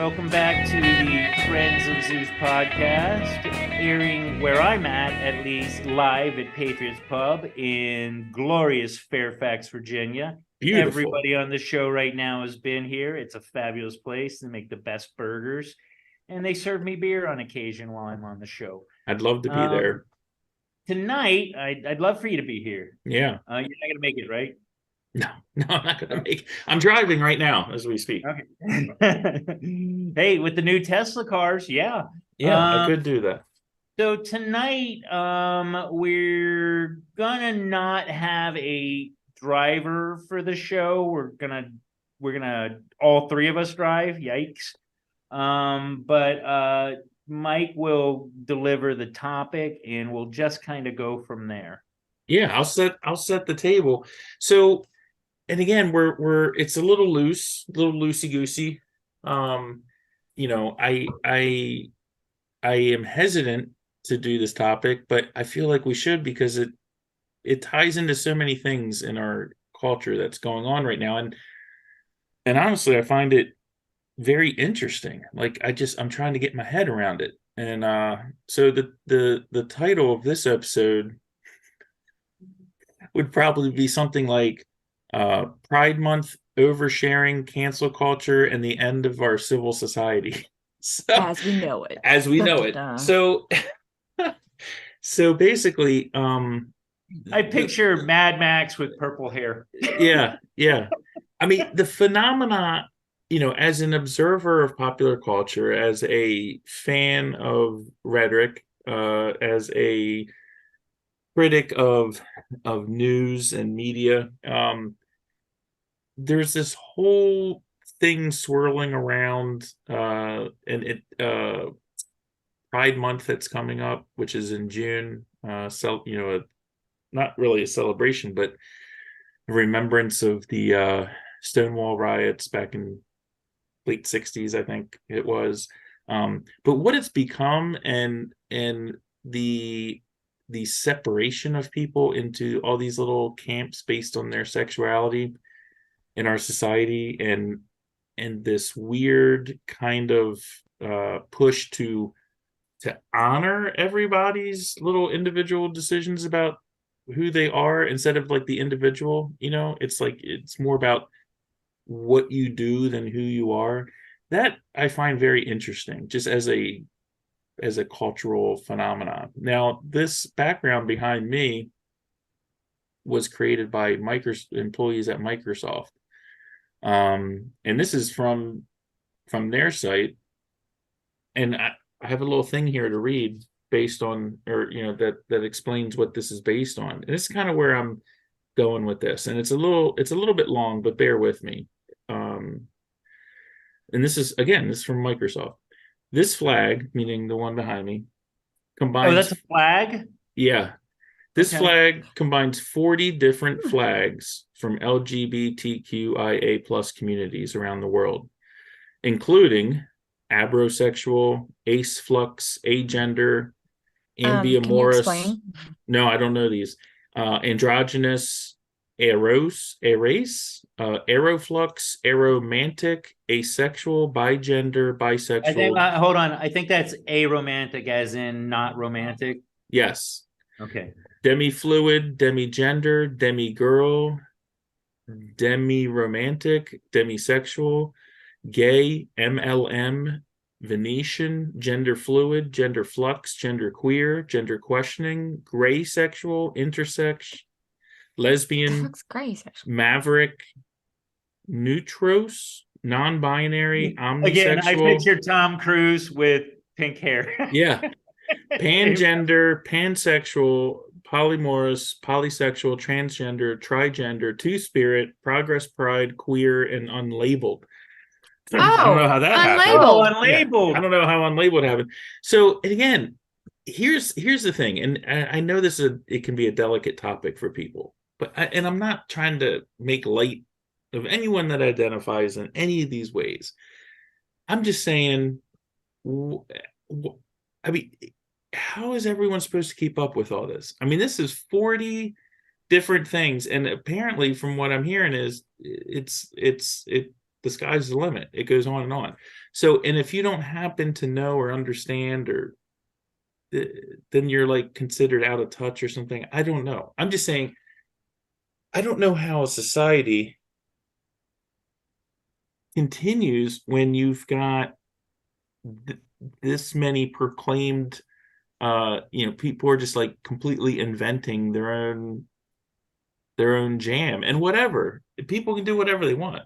welcome back to the Friends of Zeus podcast, airing where I'm at least live at Patriots Pub in glorious Fairfax, Virginia. Beautiful. Everybody on the show right now has been here. It's a fabulous place. They make the best burgers, and they serve me beer on occasion while I'm on the show. I'd love to be there. Tonight, I'd love for you to be here. Yeah. You're not going to make it, right? No, I'm not going to make it. I'm driving right now as we speak. Okay. Hey, with the new Tesla cars, yeah. Yeah, I could do that. So tonight, we're gonna not have a driver for the show. We're gonna all three of us drive. Yikes. But Mike will deliver the topic, and we'll just kind of go from there. Yeah, I'll set the table. So, and again, we're it's a little loosey goosey. You know, I am hesitant to do this topic, but I feel like we should because it ties into so many things in our culture that's going on right now, and honestly, I find it very interesting. Like I'm trying to get my head around it, and so the title of this episode would probably be something like Pride Month, oversharing, cancel culture, and the end of our civil society. So, as we know it. As we know it. So so basically, I picture Mad Max with purple hair. Yeah. I mean, the phenomena, you know, as an observer of popular culture, as a fan of rhetoric, as a critic of news and media, there's this whole thing swirling around Pride Month that's coming up, which is in June. Not really a celebration, but a remembrance of the Stonewall riots back in late 60s, I think it was. But what it's become, and the separation of people into all these little camps based on their sexuality in our society, and this weird kind of push to honor everybody's little individual decisions about who they are instead of like the individual. You know, it's like it's more about what you do than who you are. That I find very interesting, just as a cultural phenomenon. Now, this background behind me was created by employees at Microsoft. And this is from their site. And I have a little thing here to read based on, or, you know, that explains what this is based on. And this is kind of where I'm going with this. And it's a little bit long, but bear with me. And this is from Microsoft. This flag, meaning the one behind me, combines... Oh, that's a flag? Yeah. This flag combines 40 different flags from LGBTQIA plus communities around the world, including Abrosexual, Aceflux, Agender, Ambiamorous. No, I don't know these. Androgynous, Aroace, Aroflux, Aromantic, Asexual, Bigender, Bisexual. Hold on. I think that's aromantic, as in not romantic. Yes. Okay. Demifluid, Demigender, Demigirl, Demiromantic, Demisexual, Gay, MLM, Venetian, Genderfluid, Genderflux, Genderqueer, Gender questioning, Graysexual, Intersex, Lesbian, Graysexual, Maverique, Neutrois, Nonbinary, Omnisexual. Again, I picture Tom Cruise with pink hair. Yeah. Pangender, Pansexual, Polymorous, Polysexual, Transgender, Trigender, Two-Spirit, Progress Pride, Queer, and Unlabeled. I don't know how that happened. Unlabeled. Yeah, I don't know how unlabeled happened. So, and again, here's the thing, and I know it can be a delicate topic for people, but I'm not trying to make light of anyone that identifies in any of these ways. I'm just saying, I mean, how is everyone supposed to keep up with all this? I mean, this is 40 different things, and apparently, from what I'm hearing, is the sky's the limit. It goes on and on. So, and if you don't happen to know or understand, or then you're like considered out of touch or something. I don't know. I'm just saying, I don't know how a society continues when you've got this many proclaimed, people are just like completely inventing their own jam and whatever. People can do whatever they want.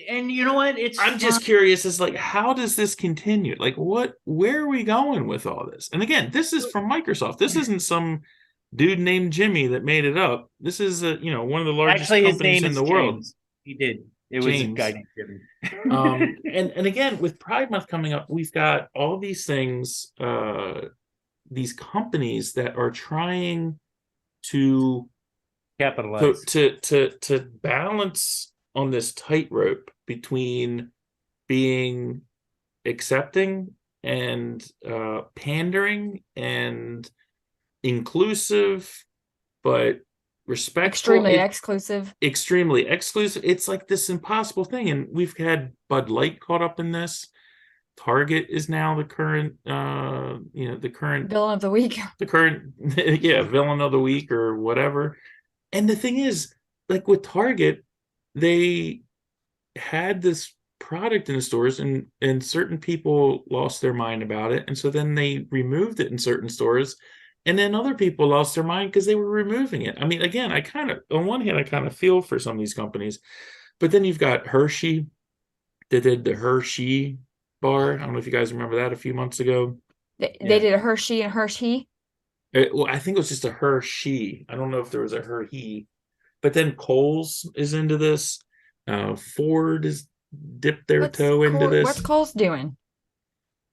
And you know what? I'm just curious, is like, how does this continue? Like, where are we going with all this? And again, this is from Microsoft. This isn't some dude named Jimmy that made it up. This is one of the largest Actually, his companies name in is the world. James. He did. It was a guy James. named Jimmy. And again, with Pride Month coming up, we've got all these things, these companies that are trying to Capitalize. to balance on this tightrope between being accepting and pandering and inclusive, but respectful. Extremely exclusive. It's like this impossible thing. And we've had Bud Light caught up in this. Target is now the current the current villain of the week. The current villain of the week or whatever. And the thing is, like with Target, they had this product in the stores, and certain people lost their mind about it, and so then they removed it in certain stores, and then other people lost their mind because they were removing it. I mean, again, on one hand, I kind of feel for some of these companies, but then you've got Hershey. They did the Hershey bar. I don't know if you guys remember that a few months ago. They did a Hershey and Hershey. Well, I think it was just a Hershey. I don't know if there was a Hershey. But then Kohl's is into this. Ford has dipped their toe into this. What's Kohl's doing?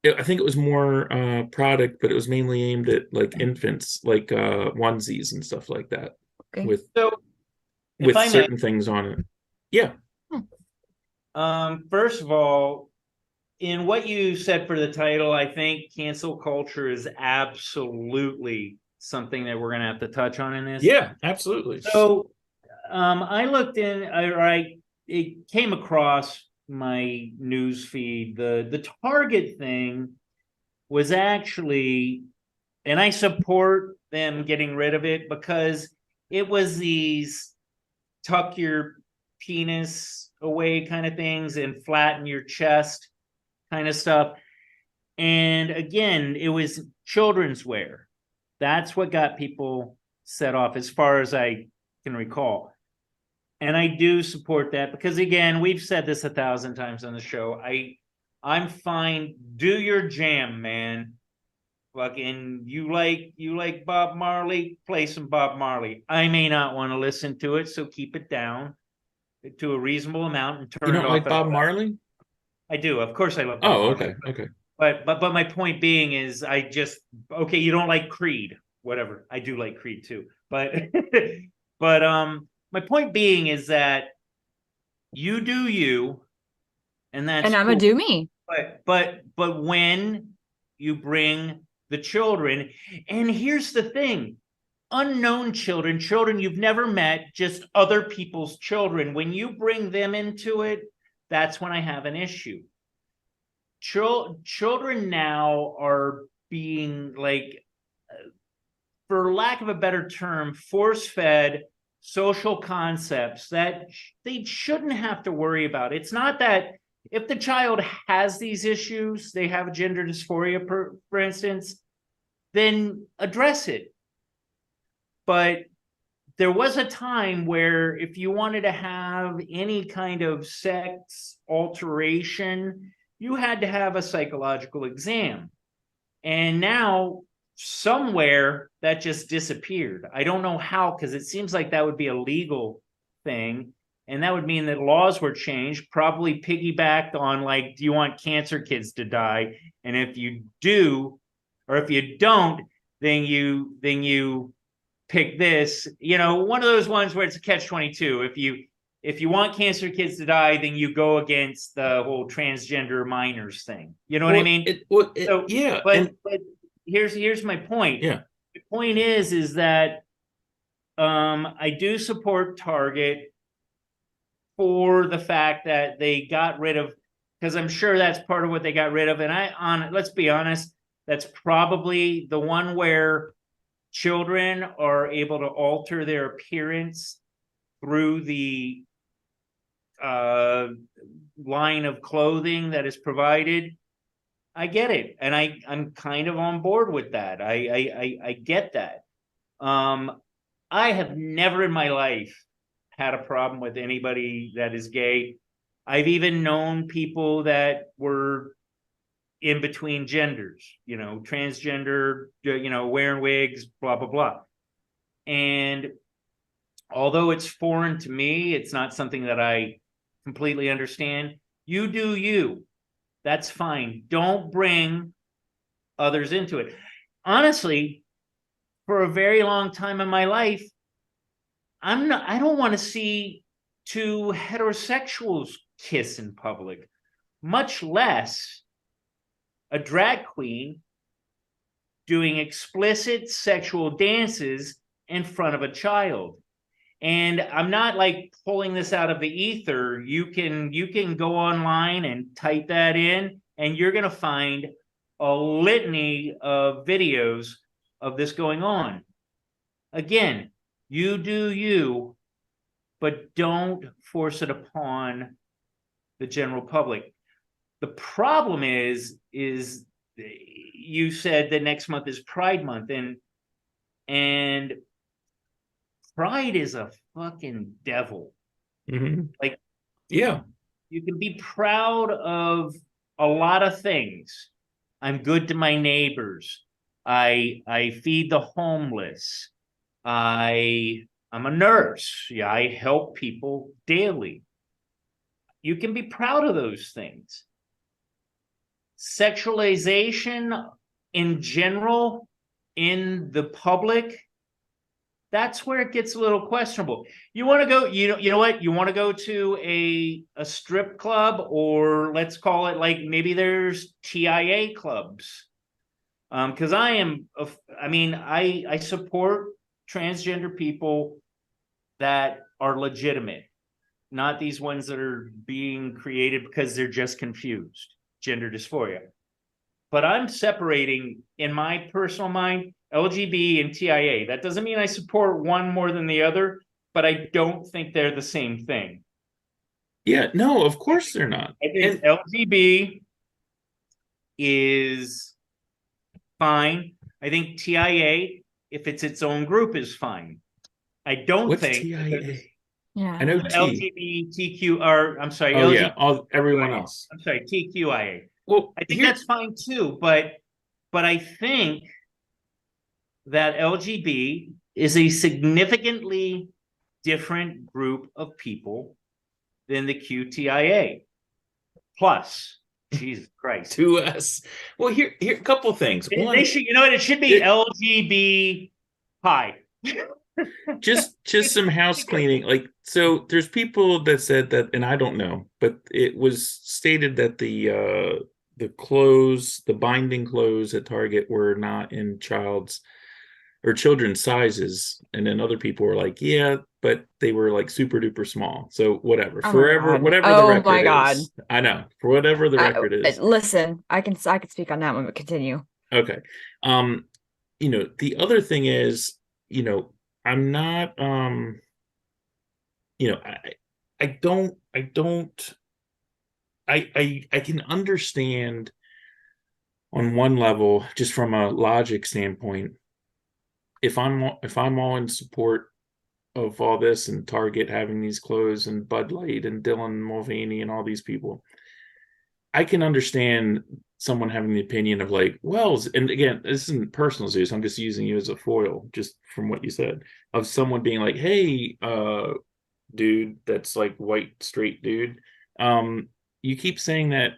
I think it was more product, but it was mainly aimed at like infants, like onesies and stuff like that. Okay. With I certain may, things on it. Yeah. First of all, in what you said for the title, I think cancel culture is absolutely something that we're going to have to touch on in this. Yeah, absolutely. So I looked it came across my news feed. The Target thing was actually, and I support them getting rid of it, because it was these tuck your penis away kind of things and flatten your chest kind of stuff. And again, it was children's wear. That's what got people set off, as far as I can recall. And I do support that, because again, we've said this 1,000 times on the show. I'm fine. Do your jam, man. Fucking you like Bob Marley, play some Bob Marley. I may not want to listen to it, so keep it down to a reasonable amount and turn it off. You don't like Bob Marley? I do. Of course I love Bob Marley. Okay. But my point being is, you don't like Creed, whatever. I do like Creed too. But my point being is that you do you, and that's I'm gonna do me. But when you bring the children, and here's the thing, unknown children you've never met, just other people's children, when you bring them into it, that's when I have an issue. Children now are being, like, for lack of a better term, force-fed social concepts that they shouldn't have to worry about. It's not that if the child has these issues, they have gender dysphoria, for instance, then address it. But there was a time where if you wanted to have any kind of sex alteration, you had to have a psychological exam. And now somewhere that just disappeared. I don't know how, because it seems like that would be a legal thing. And that would mean that laws were changed, probably piggybacked on, like, do you want cancer kids to die? And if you do, or if you don't, then you pick this, one of those ones where it's a catch-22. If you want cancer kids to die, then you go against the whole transgender minors thing. You know what I mean? Yeah. But here's my point. Yeah. The point is that I do support Target for the fact that they got rid of, because I'm sure that's part of what they got rid of. And let's be honest, that's probably the one where children are able to alter their appearance through the line of clothing that is provided. I get it, and I'm kind of on board with that. I get that. I have never in my life had a problem with anybody that is gay. I've even known people that were in between genders, transgender, wearing wigs, blah, blah, blah. And although it's foreign to me, it's not something that I completely understand. You do you. That's fine. Don't bring others into it. Honestly, for a very long time in my life, I don't want to see two heterosexuals kiss in public, much less a drag queen doing explicit sexual dances in front of a child. And I'm not like pulling this out of the ether. You can go online and type that in, and you're going to find a litany of videos of this going on. Again, you do you, but don't force it upon the general public. The problem is you said that next month is Pride Month, and Pride is a fucking devil. Mm-hmm. Like, yeah, you can be proud of a lot of things. I'm good to my neighbors. I feed the homeless. I'm a nurse. Yeah, I help people daily. You can be proud of those things. Sexualization in general in the public, that's where it gets a little questionable. You want to go, you know what? You want to go to a strip club, or let's call it like maybe there's TIA clubs. Because I support transgender people that are legitimate, not these ones that are being created because they're just confused, gender dysphoria. But I'm separating, in my personal mind, LGB and TIA. That doesn't mean I support one more than the other, but I don't think they're the same thing. Yeah, no, of course they're not. I think LGB is fine. I think TIA, if it's its own group, is fine. I don't What's think TIA? Yeah. I know LGBTQ, or I'm sorry, oh yeah, everyone else. I'm sorry, TQIA. Well, I think that's fine too, but I think that LGB is a significantly different group of people than the QTIA. Plus, Jesus Christ. To us. Well, here a couple things. One, they should, it should be LGB high. just some house cleaning. Like, so there's people that said that, and I don't know, but it was stated that the binding clothes at Target were not in children's sizes, and then other people were like, yeah, but they were like super duper small. So whatever, whatever the record is. I know, for whatever the record is. Listen, I can speak on that one, but continue. Okay. The other thing is, I'm not I can understand on one level, just from a logic standpoint, if I'm all in support of all this and Target having these clothes and Bud Light and Dylan Mulvaney and all these people, I can understand someone having the opinion of like, well, and again, this isn't personal, Zeus, I'm just using you as a foil, just from what you said, of someone being like, hey, dude, that's like white, straight dude. You keep saying that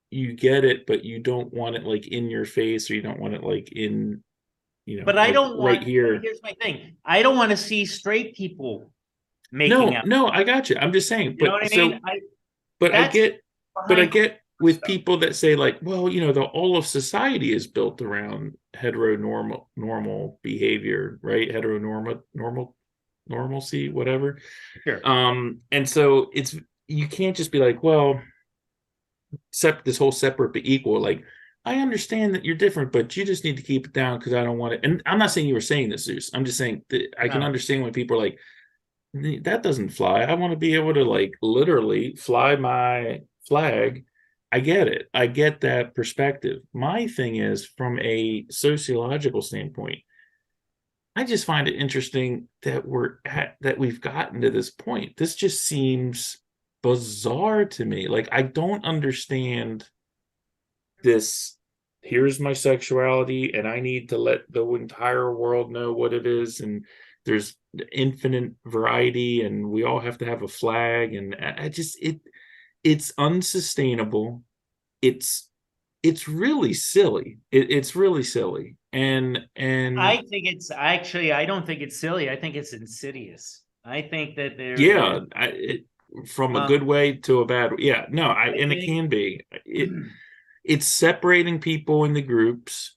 you get it, but you don't want it like in your face, or you don't want it like in, but I like don't want, right here. Here's my thing. I don't want to see straight people making out. No, I got you. I'm just saying, you know what I mean? I get with people that say like, well, the all of society is built around heteronormal behavior, right? Heteronormal normalcy, whatever. Sure. And so you can't just be like, well, this whole separate but equal. Like, I understand that you're different, but you just need to keep it down because I don't want it. And I'm not saying you were saying this, Zeus. I'm just saying that I can understand when people are like, that doesn't fly. I want to be able to like literally fly my flag. I get it. I get that perspective. My thing is, from a sociological standpoint, I just find it interesting that we've gotten to this point. This just seems bizarre to me. Like, I don't understand this. Here's my sexuality, and I need to let the entire world know what it is. And there's infinite variety, and we all have to have a flag. And it's unsustainable. It's really silly. It's really silly. And I think it's actually, I don't think it's silly. I think it's insidious. I think that from a good way to a bad way. Yeah, no, and it can be. It's separating people into groups.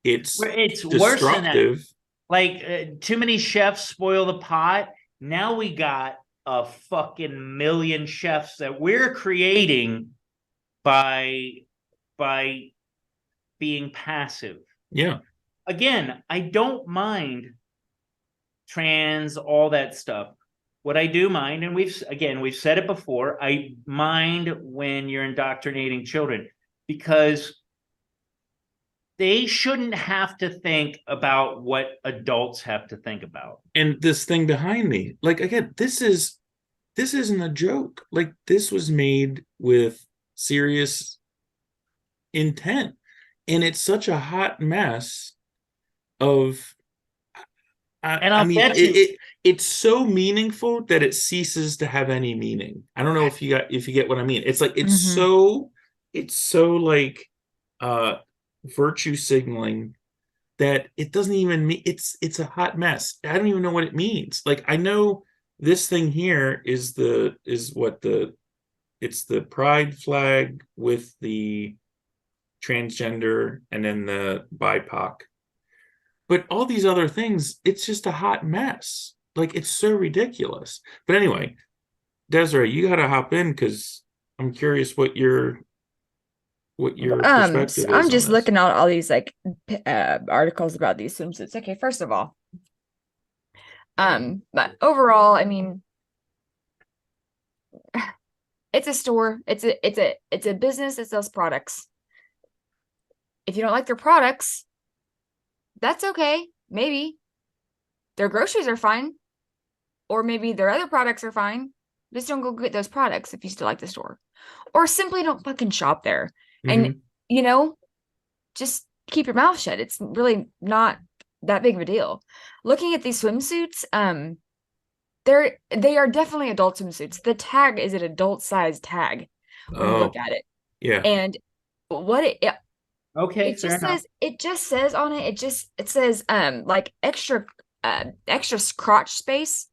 It's worse than that. Like, too many chefs spoil the pot. Now we got a fucking million chefs that we're creating by being passive. Yeah. Again, I don't mind trans, all that stuff. What I do mind, and we've said it before, I mind when you're indoctrinating children, because they shouldn't have to think about what adults have to think about. And this thing behind me, like, again, this isn't a joke. Like, this was made with serious intent, and it's such a hot mess of it's so meaningful that it ceases to have any meaning. I don't know if you get what I mean. It's like it's so like virtue signaling that it doesn't even mean it's a hot mess. I don't even know what it means. Like, I know this thing here is the pride flag with the transgender and then the BIPOC. But all these other things, it's just a hot mess. Like, it's so ridiculous. But anyway, Desiree, you got to hop in because I'm curious what your perspective is. I'm just looking at all these like articles about these swimsuits. Okay, first of all, but overall, I mean, it's a store. It's a business that sells products. If you don't like their products, that's okay. Maybe their groceries are fine, or maybe their other products are fine. Just don't go get those products if you still like the store, or simply don't fucking shop there. And just keep your mouth shut. It's really not that big of a deal. Looking at these swimsuits, they are definitely adult swimsuits. The tag is an adult size tag when you look at it. Yeah. And what it it just says on it, it says like extra crotch space,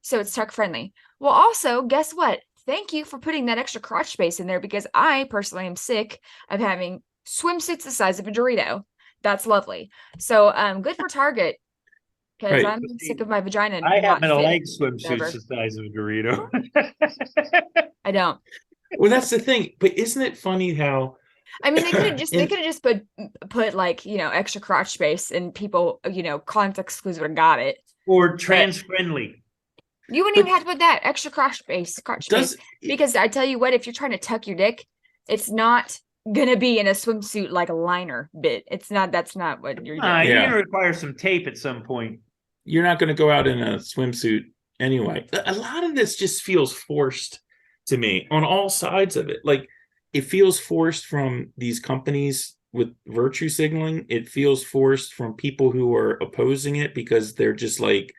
so it's tuck friendly. Well, also, guess what? Thank you for putting that extra crotch space in there, because I personally am sick of having swimsuits the size of a Dorito. That's lovely. So good for Target, because I'm sick of my vagina. I happen to like swimsuits the size of a Dorito. I don't. Well, that's the thing. But isn't it funny how? I mean, they could have just put like, extra crotch space, and people, context clues would have got it. Or trans friendly. You wouldn't even have to put that extra crotch space, because I tell you what, if you're trying to tuck your dick, it's not gonna be in a swimsuit like a liner bit. It's not. That's not what you're doing. You're gonna require some tape at some point. You're not gonna go out in a swimsuit anyway. A lot of this just feels forced to me on all sides of it. Like, it feels forced from these companies with virtue signaling. It feels forced from people who are opposing it because they're just like,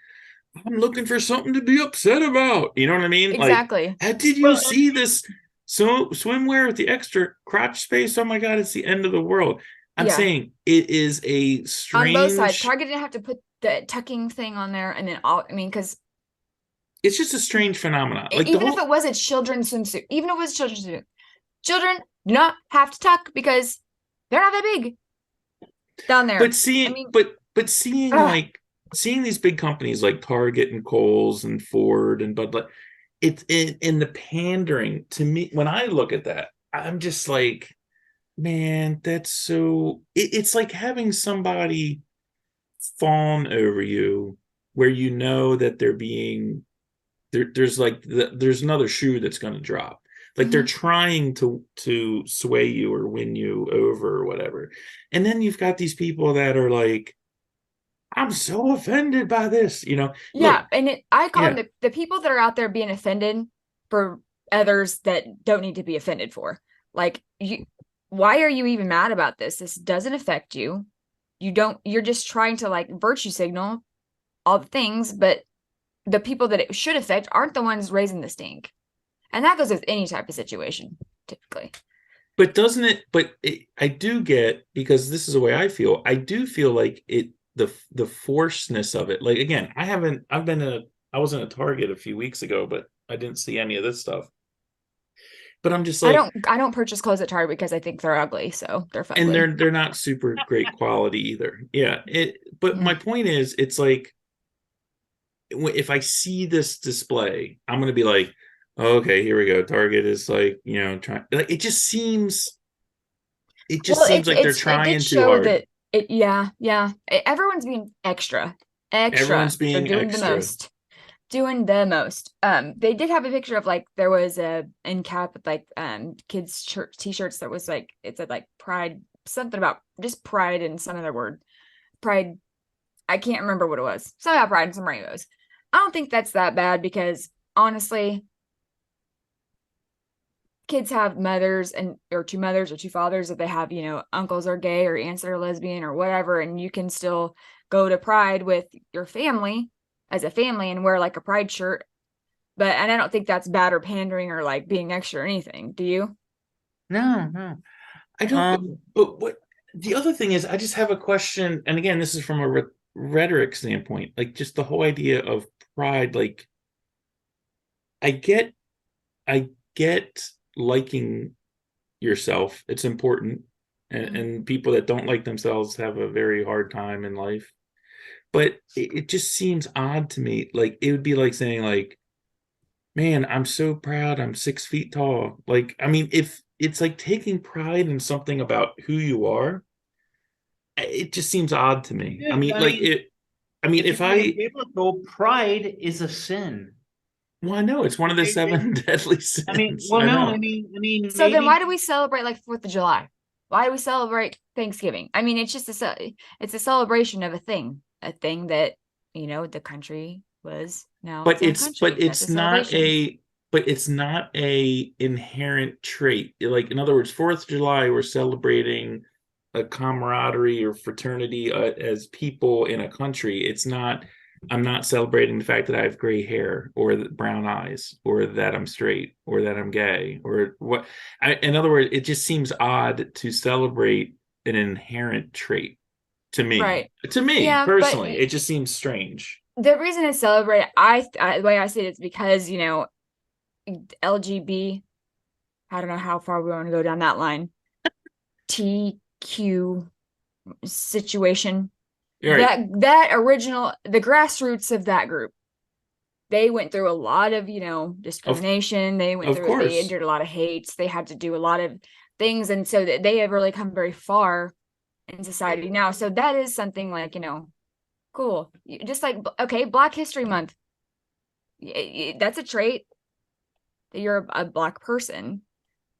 I'm looking for something to be upset about. You know what I mean? Exactly. Like, did you see this swimwear with the extra crotch space? Oh my God, it's the end of the world. I'm saying it is a strange... On both sides. Target didn't have to put the tucking thing on there, and then because... It's just a strange phenomenon. Like, even if it was a children's swimsuit, children do not have to tuck because they're not that big down there. But seeing like seeing these big companies like Target and Kohl's and Ford and Bud Light, it's in the pandering to me. When I look at that, I'm just like, man, that's so. It's like having somebody fawn over you, where you know that they're being there's like there's another shoe that's going to drop. Like they're trying to sway you or win you over or whatever. And then you've got these people that are like, I'm so offended by this, Yeah, Look, and I call yeah, them the people that are out there being offended for others that don't need to be offended for. Like, why are you even mad about this? This doesn't affect you. You're just trying to like virtue signal all the things, but the people that it should affect aren't the ones raising the stink. And that goes with any type of situation, typically. but doesn't it? I do get, because this is the way I feel. I do feel like the forcedness of it. Like, again, I was in a Target a few weeks ago, but I didn't see any of this stuff. But I'm just like, I don't purchase clothes at Target because I think they're ugly, so they're and fugly. they're not super great quality either. Yeah. But my Yeah. point is, it's like, if I see this display, I'm gonna be like, oh, okay, here we go. Target is like, trying, like, it just Well, seems like they're it did trying too show hard. that everyone's being extra. Everyone's They're being doing the extra. most. Doing the most. They did have a picture of like there was a end cap with like kids t-shirts that was like it said like pride, something about just pride and some other word. Pride. I can't remember what it was. Somehow pride and some rainbows. I don't think that's that bad because honestly, kids have mothers or two mothers or two fathers, if they have, uncles are gay or aunts that are lesbian or whatever, and you can still go to Pride with your family as a family and wear like a Pride shirt. And I don't think that's bad or pandering or like being extra or anything. Do you? No. I don't. But what the other thing is, I just have a question. And again, this is from a rhetoric standpoint, like just the whole idea of pride. Like, I get, I get liking yourself. It's important, and people that don't like themselves have a very hard time in life. But it just seems odd to me. Like, it would be like saying, like, man, I'm so proud I'm 6 feet tall. Like, I mean, if it's like taking pride in something about who you are, it just seems odd to me. I Dude, mean, like it. I mean, if if you look I, at biblical, pride is a sin. well, I know it's one of the seven deadly I mean, sins. well, I no, know, So then maybe. why do we celebrate like 4th of July? Why do we celebrate Thanksgiving? I mean, it's just it's a celebration of a thing that, the country was now its but own it's but country. That's a it's not celebration. a but it's not a inherent trait. Like, in other words, 4th of July, we're celebrating a camaraderie or fraternity as people in a country. It's not. I'm not celebrating the fact that I have gray hair or brown eyes or that I'm straight or that I'm gay or what. In other words, it just seems odd to celebrate an inherent trait to me. Right. To me Yeah, but personally, it just seems strange. the reason to celebrate, the way I see it, is because, LGB, I don't know how far we want to go down that line. TQ situation. You're right. That original, the grassroots of that group, they went through a lot of, Of discrimination. of They course. endured a lot of hates. They had to do a lot of things. And so that they have really come very far in society now. So that is something like, cool. Just like, okay, Black History Month. That's a trait that you're a Black person,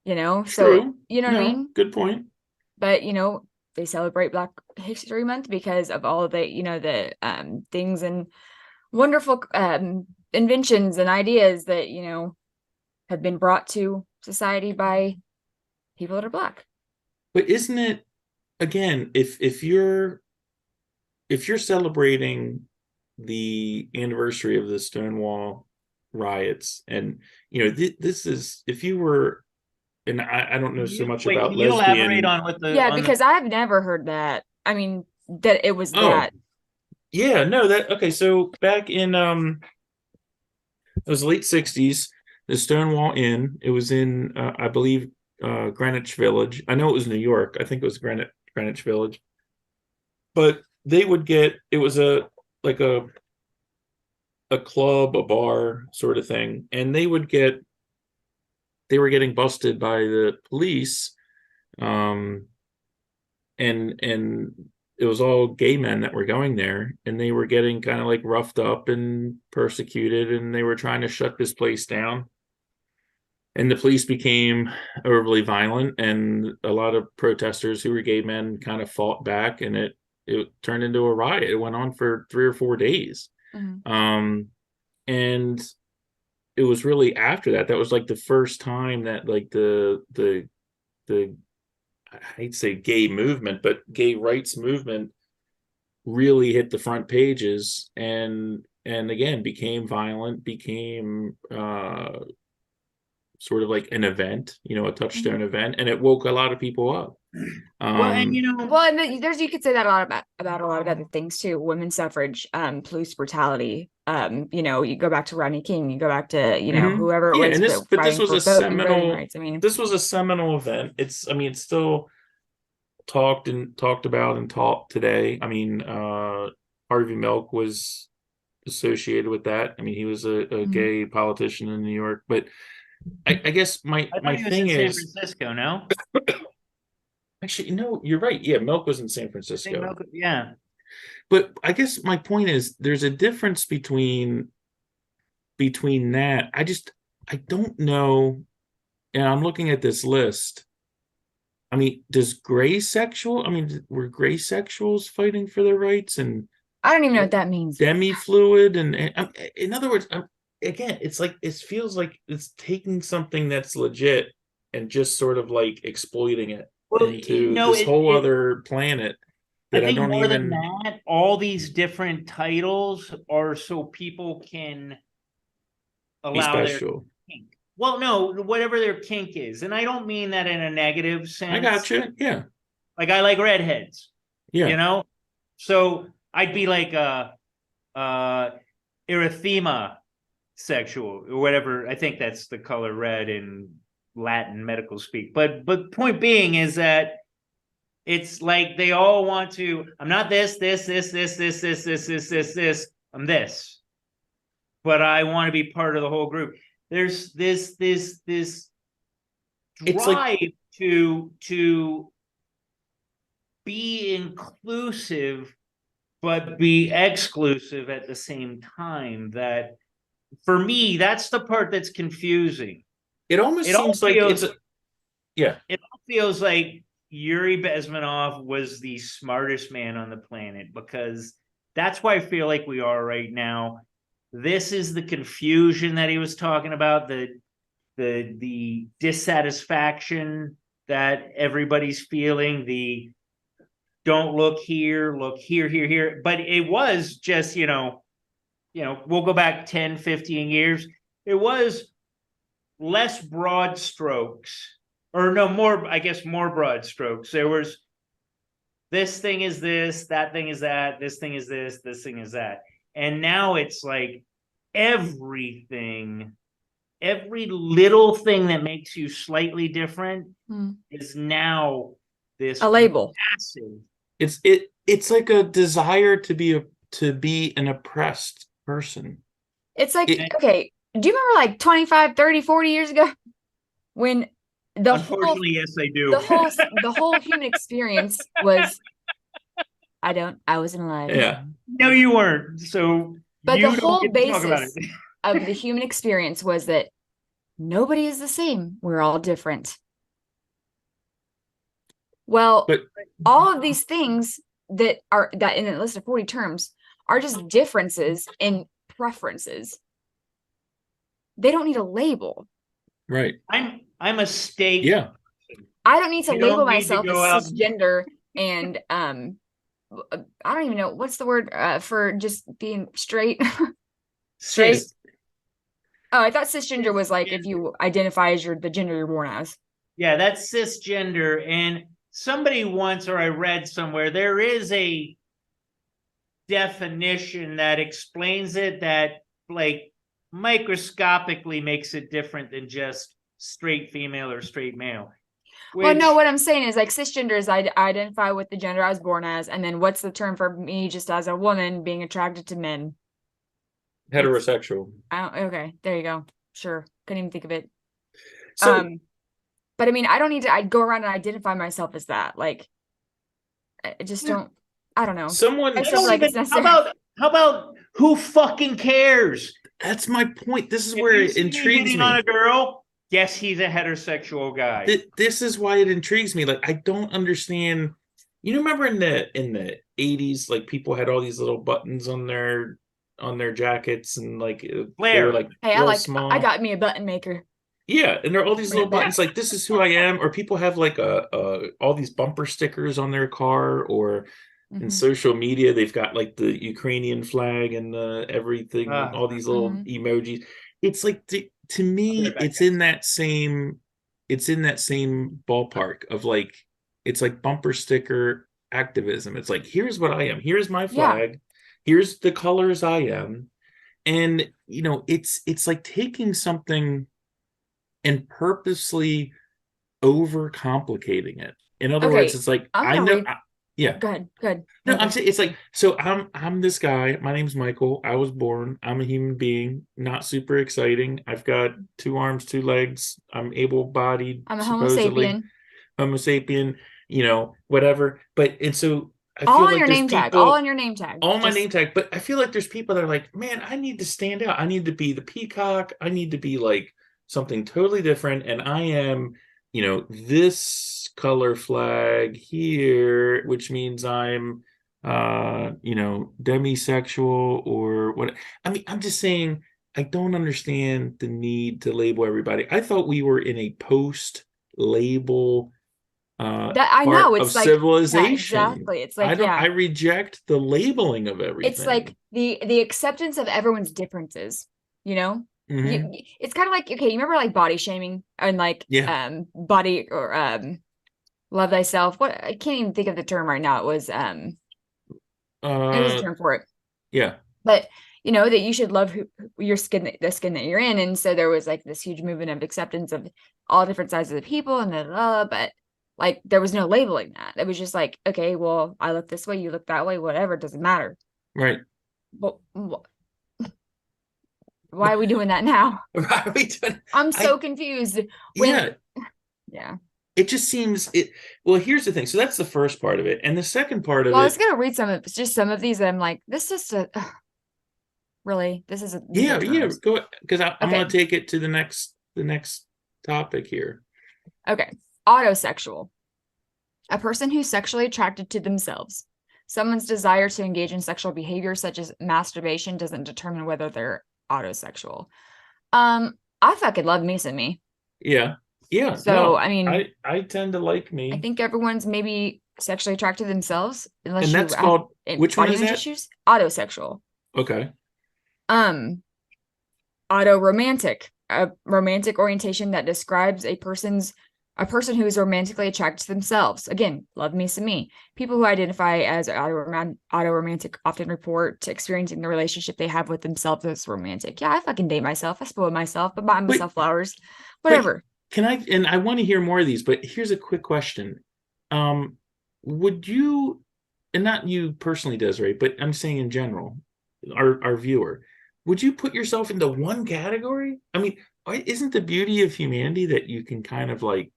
so True. you know what I No, mean. good point. But they celebrate Black History Month because of all of the the things and wonderful inventions and ideas that have been brought to society by people that are Black. But isn't it, again, if you're celebrating the anniversary of the Stonewall riots, and this is, if you were, and I don't know so much Wait, about can you elaborate lesbian. on what the Yeah, on the because I've never heard that. I mean, that it was Oh, that. yeah, no, that okay. So back in it was late 60s, the Stonewall Inn. It was in I believe Greenwich Village. I know it was New York. I think it was Greenwich Village. But they would get, it was like a club, a bar sort of thing, and they were getting busted by the police, and it was all gay men that were going there, and they were getting kind of like roughed up and persecuted, and they were trying to shut this place down. And the police became overly violent, and a lot of protesters who were gay men kind of fought back, and it turned into a riot. It went on for 3 or 4 days. And it was really after that was like the first time that like the I hate to say gay movement, but gay rights movement really hit the front pages, and again became violent, became sort of like an event, a touchstone event, and it woke a lot of people up. Well, and there's, you could say that a lot about a lot of other things too. Women's suffrage, police brutality. You go back to Rodney King, you go back to whoever it was. And this was a seminal. Rights. I mean, this was a seminal event. It's still talked about and taught today. I mean, Harvey Milk was associated with that. I mean, he was a gay politician in New York, but I guess my thing is San Francisco. No, actually, no, you're right. Yeah, Milk was in San Francisco. Yeah, but I guess my point is there's a difference between that. I don't know, and I'm looking at this list. I mean, Graysexual? I mean, were Graysexuals fighting for their rights? And I don't even know what that means. Demifluid, and in other words, again, it's like it feels like it's taking something that's legit and just sort of like exploiting it into this whole other planet that I don't even. Than that, all these different titles are so people can allow their kink. Well, no, whatever their kink is, and I don't mean that in a negative sense. I got you. Yeah. Like I like redheads. Yeah. So I'd be like erythema sexual or whatever. I think that's the color red in Latin medical speak. But point being is that it's like they all want to. I'm not this. I'm this, but I want to be part of the whole group. There's this drive like, to be inclusive, but be exclusive at the same time. That for me, that's the part that's confusing. It almost seems like it's It all feels like Yuri Bezmenov was the smartest man on the planet, because that's why I feel like we are right now. This is the confusion that he was talking about, the dissatisfaction that everybody's feeling, the don't look here, look here. But it was just, we'll go back 10, 15 years. It was less broad strokes, or no, more, I guess, more broad strokes. There was this thing is this, that thing is that, this thing is this thing is that. And now it's like everything, every little thing that makes you slightly different is now this a label. Massive. It's like a desire to be an oppressed person. It's like, okay, do you remember like 25, 30, 40 years ago when unfortunately, yes, I do. The whole human experience was I wasn't alive. Yeah. No, you weren't. So but the whole basis of the human experience was that nobody is the same. We're all different. Well, all of these things that in a list of 40 terms are just differences in preferences. They don't need a label. Right. I'm a state. Yeah. I don't need to label myself as cisgender and I don't even know what's the word for just being straight. Straight. Oh, I thought cisgender was like if you identify as the gender you're born as. Yeah, that's cisgender. And somebody once, or I read somewhere, there is a definition that explains it, that like microscopically makes it different than just straight female or straight male. Well, no, which- what I'm saying is like cisgender is I identify with the gender I was born as, and then what's the term for me just as a woman being attracted to men? Heterosexual. Okay, there you go. Sure, couldn't even think of it. So But I mean, I don't need to. I'd go around and identify myself as that. Like, I just Yeah. don't. I don't know. someone I still feel like it's how necessary. about who fucking cares? that's my point. This is If where you it see me intrigues hitting on me. a girl, yes, he's a heterosexual guy. This is why it intrigues me. Like I don't understand. You remember in the 80s, like people had all these little buttons on their jackets, and like they Blair. were like Hey, real small. I got me a button maker. Yeah, and there are all these Bring it little buttons like this is who I am, or people have like all these bumper stickers on their car, or in Mhm. social media they've got like the Ukrainian flag and the everything, all these little Mhm. emojis. It's like to me, right back, it's in that same ballpark of like it's like bumper sticker activism. It's like here's what I am, here's my Yeah. flag, here's the colors I am, and it's like taking something and purposely overcomplicating it. In other words, Okay, it's like I'm I gonna know, read. yeah. Go ahead. Go ahead. No, Okay. I'm saying it's like so. I'm this guy. My name's Michael. I was born. I'm a human being. Not super exciting. I've got 2 arms, 2 legs. I'm able-bodied, I'm a Homo supposedly sapien. Homo sapien. Whatever. But and so I All feel on like your there's name tag. people All on your name tag. on my Just- name tag. But I feel like there's people that are like, man, I need to stand out. I need to be the peacock. I need to be like something totally different. And I am, this color flag here, which means I'm demisexual or what. I mean, I'm just saying I don't understand the need to label everybody. I thought we were in a post label That I know part of it's like yeah, civilization. exactly. It's like I reject the labeling of everything. it's like the acceptance of everyone's differences. You know, Mhm. it's kind of like okay, you remember like body shaming and like Yeah. body or love thyself. What I can't even think of the term right now. It was there's a term for it. Yeah. But that you should love your skin, the skin that you're in, and so there was like this huge movement of acceptance of all different sizes of people, and but like there was no labeling that. It was just like, okay, well, I look this way, you look that way, whatever, it doesn't matter. Right. But why are we doing that now? Why are we doing? I'm so confused. Yeah. Yeah. It just seems it. Well, here's the thing. So that's the first part of it, and the second part of Well, I it. was gonna read some of these that I'm like, this is really, this is Yeah. Go because I'm Okay. gonna take it to the next topic here. Okay. Autosexual. A person who's sexually attracted to themselves. Someone's desire to engage in sexual behavior such as masturbation doesn't determine whether they're autosexual. I fucking love me some me. Yeah. Yeah. So no, I mean I tend to like me. I think everyone's maybe sexually attracted to themselves unless And you that's have called which one body is image that? issues. Autosexual. Okay. Autoromantic, a romantic orientation that describes a person who is romantically attracted to themselves. Again, love me some me. People who identify as autoromantic often report to experiencing the relationship they have with themselves as romantic. Yeah, I fucking date myself. I spoil myself. I buy myself flowers. Whatever. Can I? And I want to hear more of these, but here's a quick question. Would you, and not you personally, Desiree, but I'm saying in general, our viewer, would you put yourself into one category? I mean, isn't the beauty of humanity that you can kind of like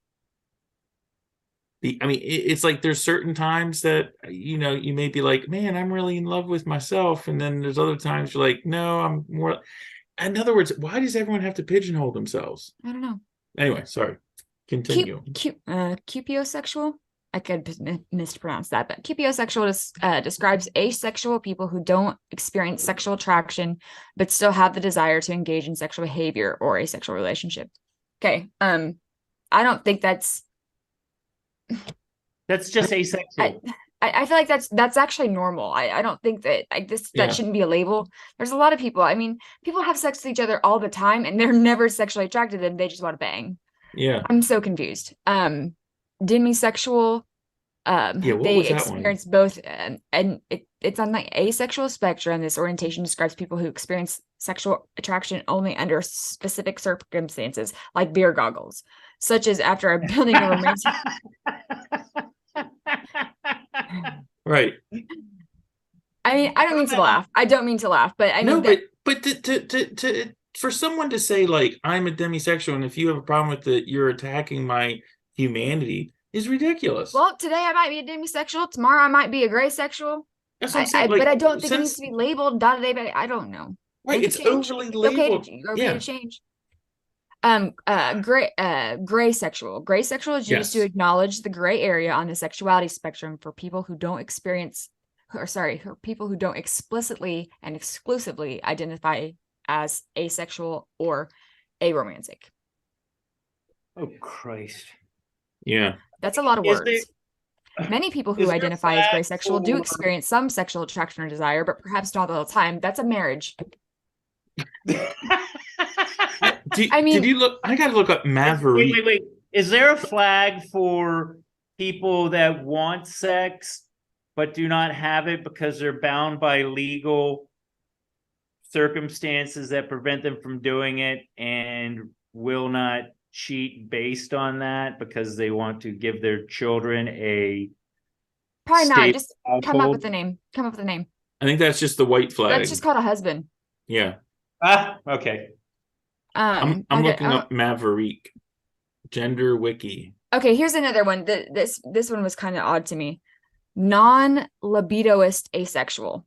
it's like there's certain times that you may be like, man, I'm really in love with myself, and then there's other times you're like, no, I'm more. In other words, why does everyone have to pigeonhole themselves? I don't know. Anyway, sorry. Continue. Cupiosexual. I could mispronounce that, but cupiosexual describes asexual people who don't experience sexual attraction, but still have the desire to engage in sexual behavior or a sexual relationship. Okay. I don't think that's just asexual. I feel like that's actually normal. I don't think that that shouldn't be a label. There's a lot of people. I mean, people have sex with each other all the time and they're never sexually attracted to them. They just want to bang. Yeah. I'm so confused. Demisexual, Yeah, what They was that one? experience both, and it's on the asexual spectrum. This orientation describes people who experience sexual attraction only under specific circumstances, like beer goggles, such as after building a romantic. Right. I mean, I don't mean to laugh. I don't mean to laugh, but I No, mean, but to for someone to say like I'm a demisexual and if you have a problem with it, you're attacking my humanity is ridiculous. well, today I might be a demisexual. Tomorrow I might be a graysexual. That's what I'm saying. But I Like, don't think it needs since to be labeled day by day. I don't know. right, It could it's change. overly It's okay labeled. to change. Graysexual. Graysexual is used to Yes. acknowledge the gray area on the sexuality spectrum for people who don't experience, or sorry, for people who don't explicitly and exclusively identify as asexual or aromantic. Oh Christ. Yeah. That's a lot of Is words. Many people is who there identify as flag graysexual do for- experience some sexual attraction or desire, but perhaps not all the time. That's a marriage. I mean- did you look? I gotta look up Maverique. Wait. Is there a flag for people that want sex but do not have it because they're bound by legal circumstances that prevent them from doing it and will not cheat based on that because they want to give their children a Probably not. stable Just come up household? with a name. Come up with a name. I think that's just the white flag. That's just called a husband. Yeah. Okay. I'm okay, looking up Maverique. Gender wiki. Okay, here's another one. This one was kind of odd to me. Non-libidoist asexual.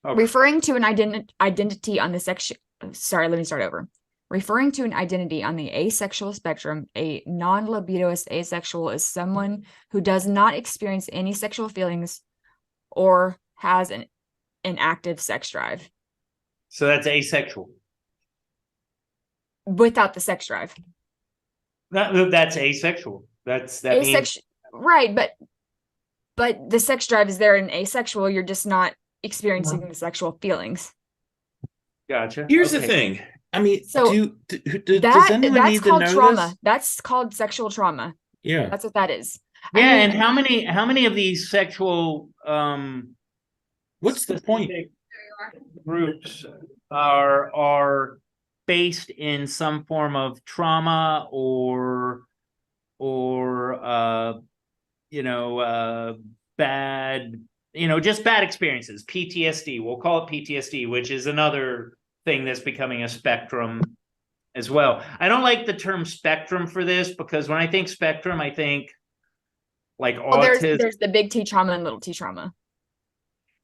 Okay. Referring to an identity on the section. Sorry, let me start over. Referring to an identity on the asexual spectrum, a non-libidoist asexual is someone who does not experience any sexual feelings or has an active sex drive. So that's asexual. Without the sex drive. That's asexual. That means right, but the sex drive is there in asexual. You're just not experiencing the sexual feelings. gotcha. Here's the Okay. thing. I mean, So does anyone that's need to called know trauma. this? That's called sexual trauma. Yeah. That's what that is. Yeah, I mean, and how many of these sexual What's the point? specific groups are based in some form of trauma or bad, just bad experiences, PTSD. We'll call it PTSD, which is another thing that's becoming a spectrum as well. I don't like the term spectrum for this because when I think spectrum, I think like autism. there's the big T trauma and little T trauma.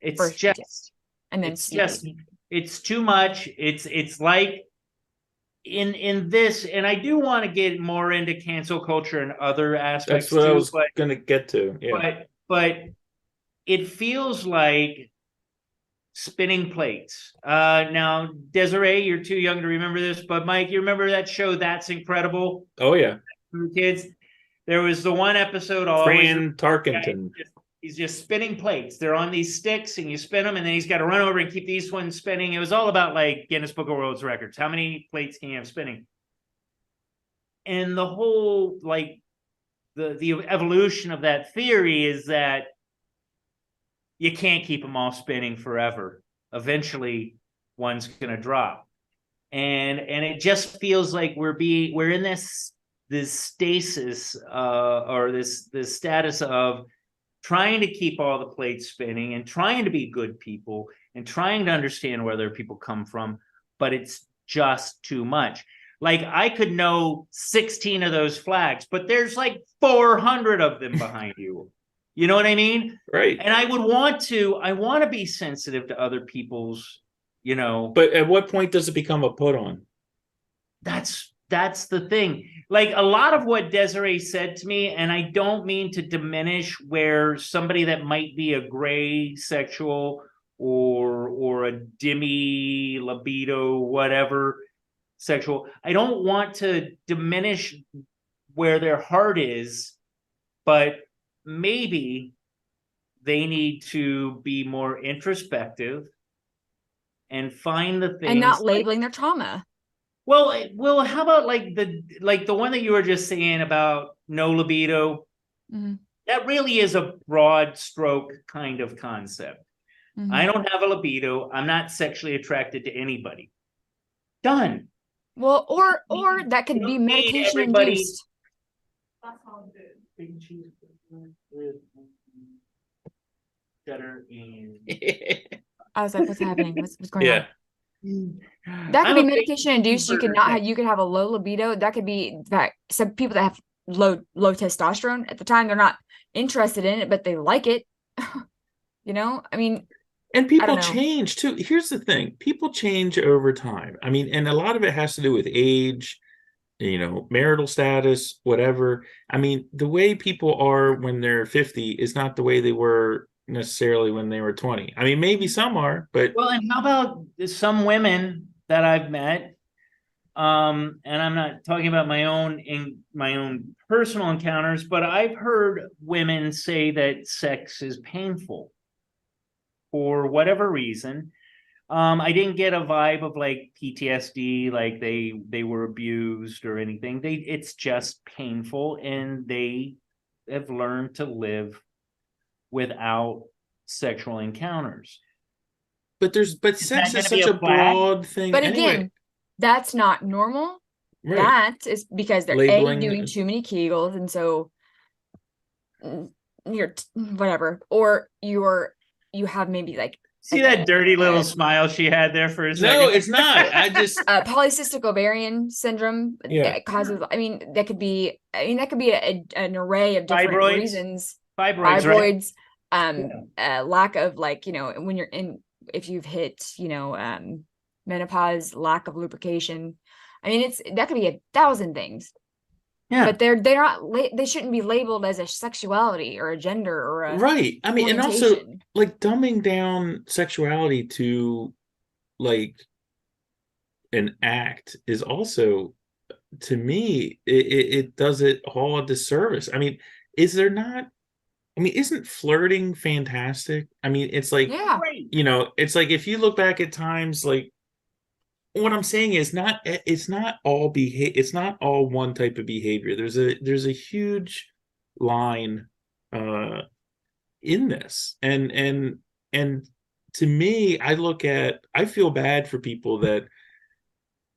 It's First just PTSD, and then it's CP. just it's too much. It's like in this, and I do want to get more into cancel culture and other aspects. That's what too, I was but, gonna get to. Yeah. but it feels like spinning plates. Now, Desiree, you're too young to remember this, but Mike, you remember that show That's Incredible Oh yeah. for kids? There was the one episode Fran Tarkenton. He's just spinning plates. They're on these sticks and you spin them and then he's got to run over and keep these ones spinning. It was all about like Guinness Book of World Records. How many plates can you have spinning? And the whole like the evolution of that theory is that you can't keep them all spinning forever. Eventually one's going to drop. And it just feels like we're in this stasis or this status of trying to keep all the plates spinning and trying to be good people and trying to understand where their people come from, but it's just too much. Like I could know 16 of those flags, but there's like 400 of them behind you. You know what I mean? Right. And I want to be sensitive to other people's, But at what point does it become a put on? That's the thing. Like a lot of what Desiree said to me, and I don't mean to diminish where somebody that might be a gray sexual or a demi libido, whatever sexual. I don't want to diminish where their heart is, but maybe they need to be more introspective and find the things and not labeling their trauma. Well, how about like the one that you were just saying about no libido? Mm-hmm. That really is a broad stroke kind of concept. Mhm. I don't have a libido. I'm not sexually attracted to anybody. Done. Well, or that could You be don't need medication everybody- induced. Cheddar and I was like, what's happening? What's going Yeah. on? That could I'm be a big medication induced. You could cheeseburger not guy. have, you could have a low libido. That could be that some people that have low testosterone at the time, they're not interested in it, but they like it. You know, I mean, And I people don't know. change too. Here's the thing. People change over time. I mean, and a lot of it has to do with age, marital status, whatever. I mean, the way people are when they're 50 is not the way they were necessarily when they were 20. I mean, maybe some are, but Well, and how about some women that I've met? And I'm not talking about my own personal encounters, but I've heard women say that sex is painful for whatever reason. I didn't get a vibe of like PTSD, like they were abused or anything. It's just painful, and they have learned to live without sexual encounters. but sex that is gonna be such a a flag? broad thing But anyway. again, that's not normal. Right. That is because they're Labeling doing it. too many Kegels, and so you're whatever, or you have maybe like See that dirty little smile she had there for a second? No, it's not. I just polycystic ovarian syndrome. Yeah. It causes. I mean, that could be. I mean, that could be an array of different Fibroids? reasons. Fibroids, right? Lack of like when you're in, if you've hit menopause, lack of lubrication. I mean, that could be 1,000 things. Yeah. But they're not. They shouldn't be labeled as a sexuality or a gender or a right. I mean, and also orientation. like dumbing down sexuality to like an act is also, to me, it does it all a disservice. I mean, isn't flirting fantastic? I mean, it's like, Yeah. it's like if you look back at times, like what I'm saying is it's not all one type of behavior. There's a huge line in this. And to me, I feel bad for people that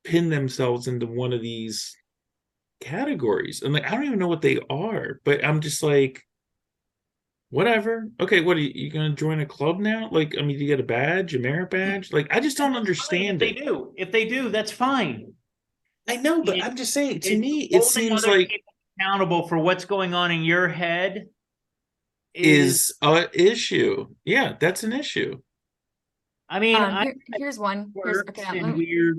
pin themselves into one of these categories. And like, I don't even know what they are, but I'm just like, whatever. Okay, what are you gonna join a club now? Like, I mean, you get a badge, a merit badge? Like, I just don't understand it. If they do, that's fine. I know, but I'm just saying, to me, it Holding seems other like people accountable for what's going on in your head is an issue. Yeah, that's an issue. I mean, here's one. quirks and weird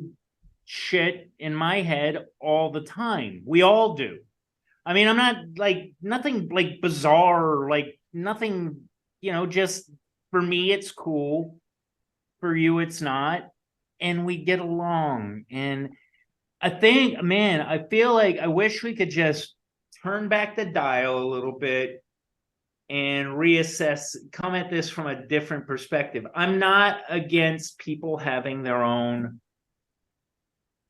shit in my head all the time. We all do. I mean, I'm not like nothing like bizarre, like nothing, just for me, it's cool. For you, it's not. And we get along. And I think, man, I feel like I wish we could just turn back the dial a little bit and reassess, come at this from a different perspective. I'm not against people having their own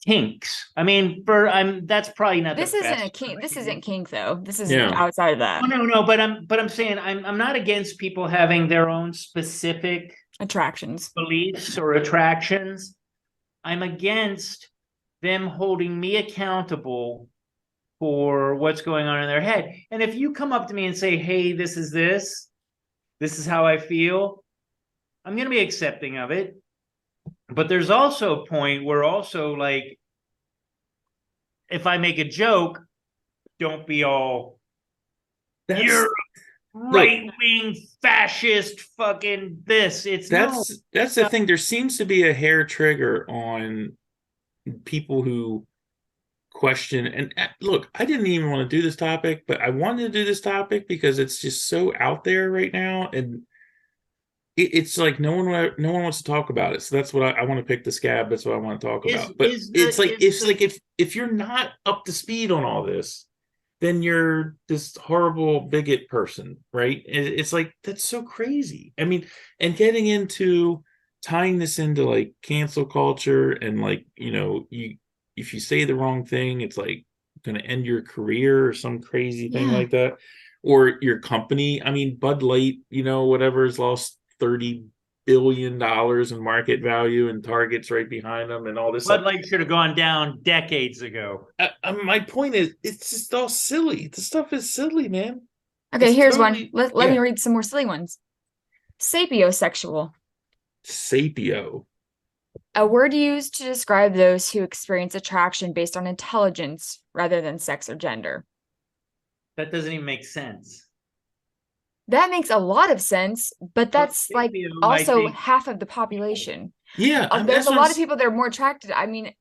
kinks. I mean, that's probably not This the isn't best a kink. This isn't kink though. This is Yeah. outside of that. No, but I'm saying I'm not against people having their own specific Attractions, beliefs or attractions. I'm against them holding me accountable for what's going on in their head. And if you come up to me and say, hey, this is how I feel, I'm going to be accepting of it. But there's also a point where also, like, if I make a joke, don't be all, you're right-wing fascist fucking this. That's the thing. There seems to be a hair trigger on people who question. And look, I didn't even want to do this topic, but I wanted to do this topic because it's just so out there right now, and it's like no one wants to talk about it. So that's what I want to pick the scab. That's what I want to talk about. But if you're not up to speed on all this, then you're this horrible bigot person, right? It's like, that's so crazy. I mean, and getting into tying this into like cancel culture, and like, if you say the wrong thing, it's like going to end your career or some crazy thing like that. or your company. I mean, Bud Light, whatever, has lost $30 billion in market value, and Target's right behind them, and all this Bud stuff. Light should have gone down decades ago. My point is, it's just all silly. The stuff is silly, man. Okay, It's here's totally- one. Let me yeah. read some more silly ones. Sapiosexual, Sapio. a word used to describe those who experience attraction based on intelligence rather than sex or gender. That doesn't even make sense. That makes a lot of sense, but that's like sapio, I also think- half of the population. Yeah, There's a lot of people that are more attracted. I mean,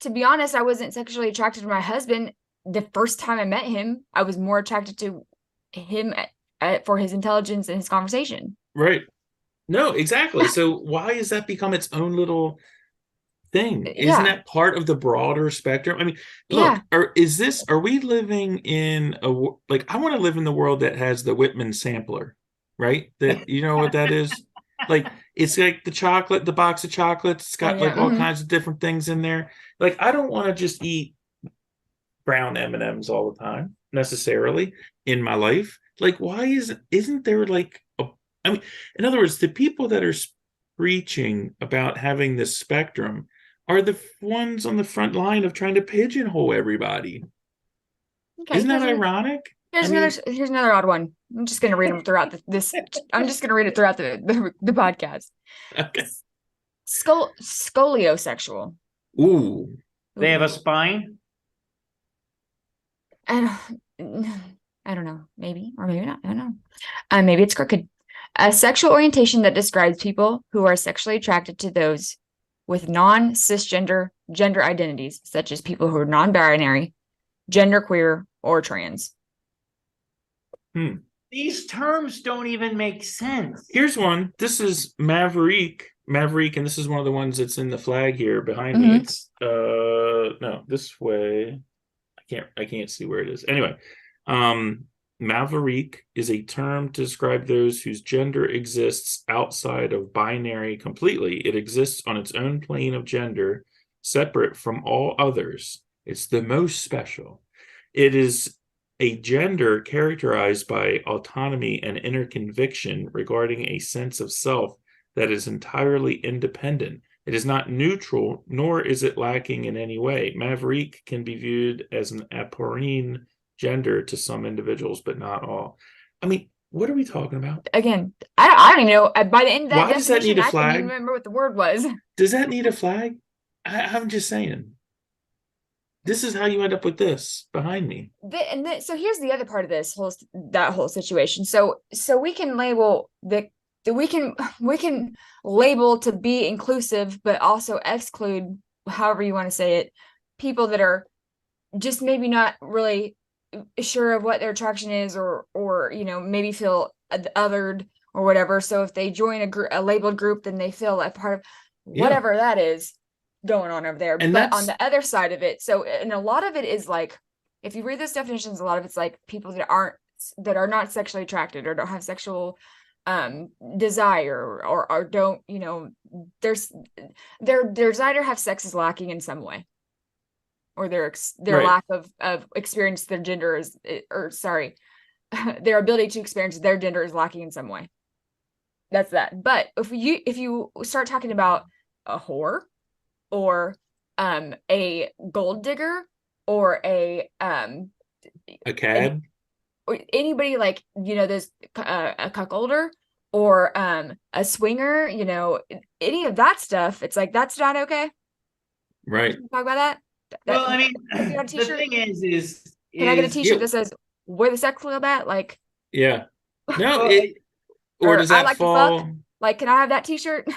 to be honest, I wasn't sexually attracted to my husband. The first time I met him, I was more attracted to him for his intelligence and his conversation. Right. No, exactly. So why has that become its own little thing? Isn't that part of the broader spectrum? I mean, look, are we living in I want to live in the world that has the Whitman sampler, right? That, you know what that is? Like, it's like the box of chocolates. It's got all kinds of different things in there. Like, I don't want to just eat brown M&Ms all the time necessarily in my life. Like, why isn't there I mean, in other words, the people that are preaching about having this spectrum are the ones on the front line of trying to pigeonhole everybody. Okay, isn't that ironic? Here's another odd one. I'm just gonna read them throughout this. I'm just gonna read it throughout the podcast. Okay. Scoliosexual. Ooh. They have a spine? I don't know. Maybe or maybe not. I don't know. Maybe it's crooked. A sexual orientation that describes people who are sexually attracted to those with non-cisgender gender identities, such as people who are non-binary, genderqueer, or trans. These terms don't even make sense. Here's one. This is Maverique, and this is one of the ones that's in the flag here behind me. It's no, this way. I can't see where it is. Anyway, Maverique is a term to describe those whose gender exists outside of binary completely. It exists on its own plane of gender, separate from all others. It's the most special. It is a gender characterized by autonomy and inner conviction regarding a sense of self that is entirely independent. It is not neutral, nor is it lacking in any way. Maverique can be viewed as an aporine gender to some individuals, but not all. I mean, what are we talking about? Again, I don't even know. By the end of that Why does that need a I flag? couldn't even remember what the word was. Does that need a flag? I'm just saying. This is how you end up with this behind me. So here's the other part of this whole situation. So we can label we can label to be inclusive, but also exclude, however you want to say it, people that are just maybe not really sure of what their attraction is, or maybe feel othered or whatever. So if they join a labeled group, then they feel a part of whatever that is going on over there. But on the other side of it, and a lot of it is like, if you read those definitions, a lot of it's like people that are not sexually attracted or don't have sexual desire or don't, their desire to have sex is lacking in some way, or their lack of experience their gender is, or sorry, their ability to experience their gender is lacking in some way. That's that. But if you start talking about a whore, or a gold digger, or a cad, or anybody like, there's a cuckolder, or a swinger, any of that stuff, it's like, that's not okay. Right. Talk about that. Well, I mean, the thing is can I get a t-shirt that says "We're the sex club" at? Like, yeah. No, well, or does that like fall? to fuck? Like, can I have that t-shirt?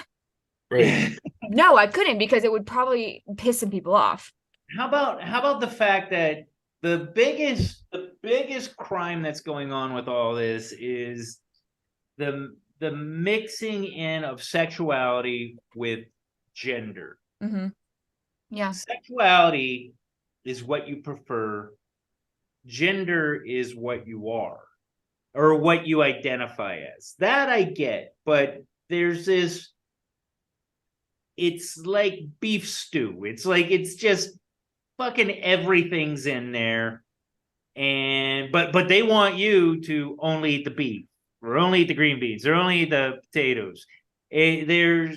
Right. No, I couldn't, because it would probably piss some people off. How about the fact that the biggest crime that's going on with all this is the mixing in of sexuality with gender. Mm-hmm. Yeah. Sexuality is what you prefer. Gender is what you are, or what you identify as. That I get, but there's this, it's like beef stew. It's like, it's just fucking everything's in there. and but they want you to only eat the beef, or only eat the green beans, or only eat the potatoes. They're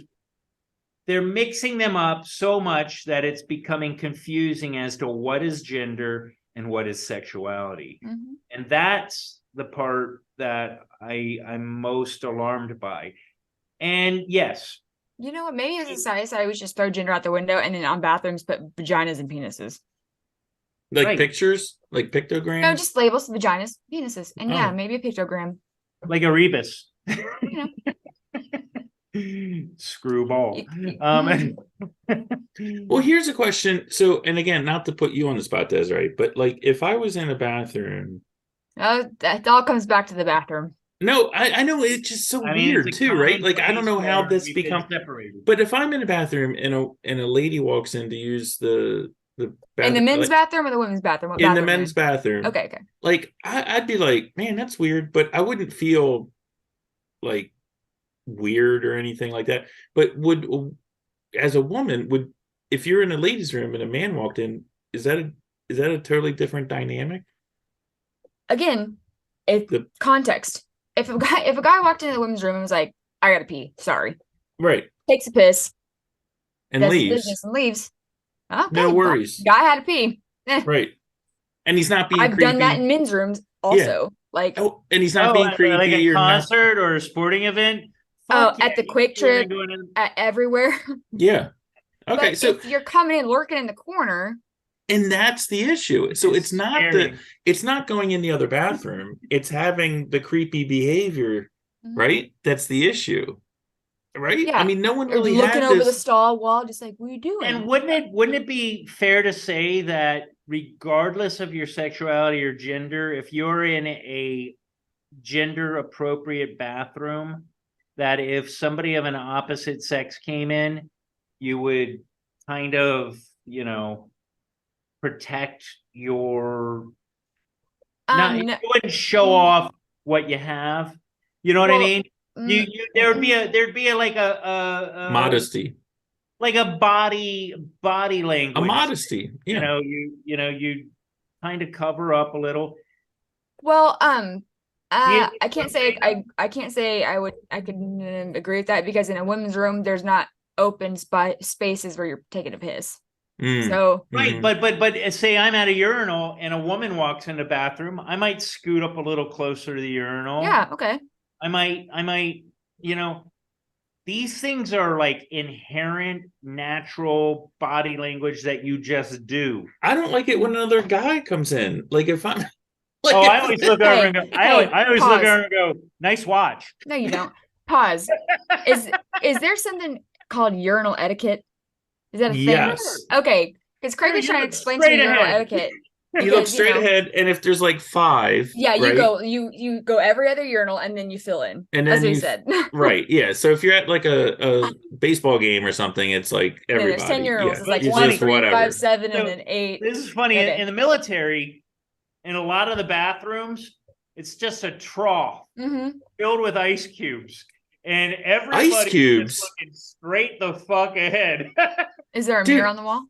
mixing them up so much that it's becoming confusing as to what is gender and what is sexuality. Mhm. And that's the part that I'm most alarmed by. And yes, You know what? Maybe as a society, we should just throw gender out the window and then on bathrooms put vaginas and penises. Like Right. pictures, like pictograms. No, just labels, vaginas, penises, and yeah, Oh. maybe a pictogram. like a rebus. You Screwball. You- Well, here's a question. So, and again, not to put you on the spot, Desiree, but like if I was in a bathroom. That all comes back to the bathroom. No, I know it's just so I mean, weird it's a too, right? common Like I don't know place how where this we've been become. separated. But if I'm in a bathroom and a lady walks in to use the In bathroom, the men's like, bathroom or the women's bathroom? What in the bathroom men's in? bathroom, Okay, okay. like I'd be like, man, that's weird, but I wouldn't feel like weird or anything like that. But as a woman, if you're in a ladies' room and a man walked in, is that a totally different dynamic? Again, context. If a guy walked into the women's room and was like, "I gotta pee," sorry, Right. takes a piss, And does his leaves. business and leaves. Okay, No worries. Guy had to pee. Right. And he's not being I've creepy. done that in men's rooms also. Like, Oh, and he's not being creepy like a or not. concert or a sporting event. at the Quick Trip, everywhere. Yeah. Okay, But so if you're coming in lurking in the corner, and that's the issue. So it's not scary. it's not going in the other bathroom. It's having the creepy behavior, right? That's the issue. Right? Yeah. I mean, no one or really looking had over the this. stall wall, just like, what are you doing? And wouldn't it be fair to say that regardless of your sexuality or gender, if you're in a gender appropriate bathroom, that if somebody of an opposite sex came in, you would kind of, protect your no, you wouldn't show off what you have. You know what I mean? There'd be like a Modesty. like a body language. A modesty. Yeah. You kind of cover up a little. Well, I can't say I can't say I could agree with that, because in a women's room there's not open spaces where you're taking a piss. So right, but say I'm at a urinal and a woman walks in the bathroom, I might scoot up a little closer to the urinal. Yeah, okay. I might, these things are like inherent natural body language that you just do. I don't like it when another guy comes in. Like if I'm like, I always look over and go, I always look over and go, nice watch. No, you don't. Pause. Is there something called urinal etiquette? Is that a thing? Yes. Okay. Because Craig was trying to explain to me urinal etiquette. You look straight ahead, and if there's like 5, yeah, you right? you go every other urinal and then you fill in. And then that's what he said. Right, yeah. So if you're at like a baseball game or something, it's like everybody. There's 10 urinals. Yeah. It's like It's 1, just 3, whatever. 5, 7, So, and then 8. This is funny. Okay. In the military, in a lot of the bathrooms, it's just a trough filled with ice cubes. And everybody ice cubes is looking straight the fuck ahead. Is there a mirror on the wall?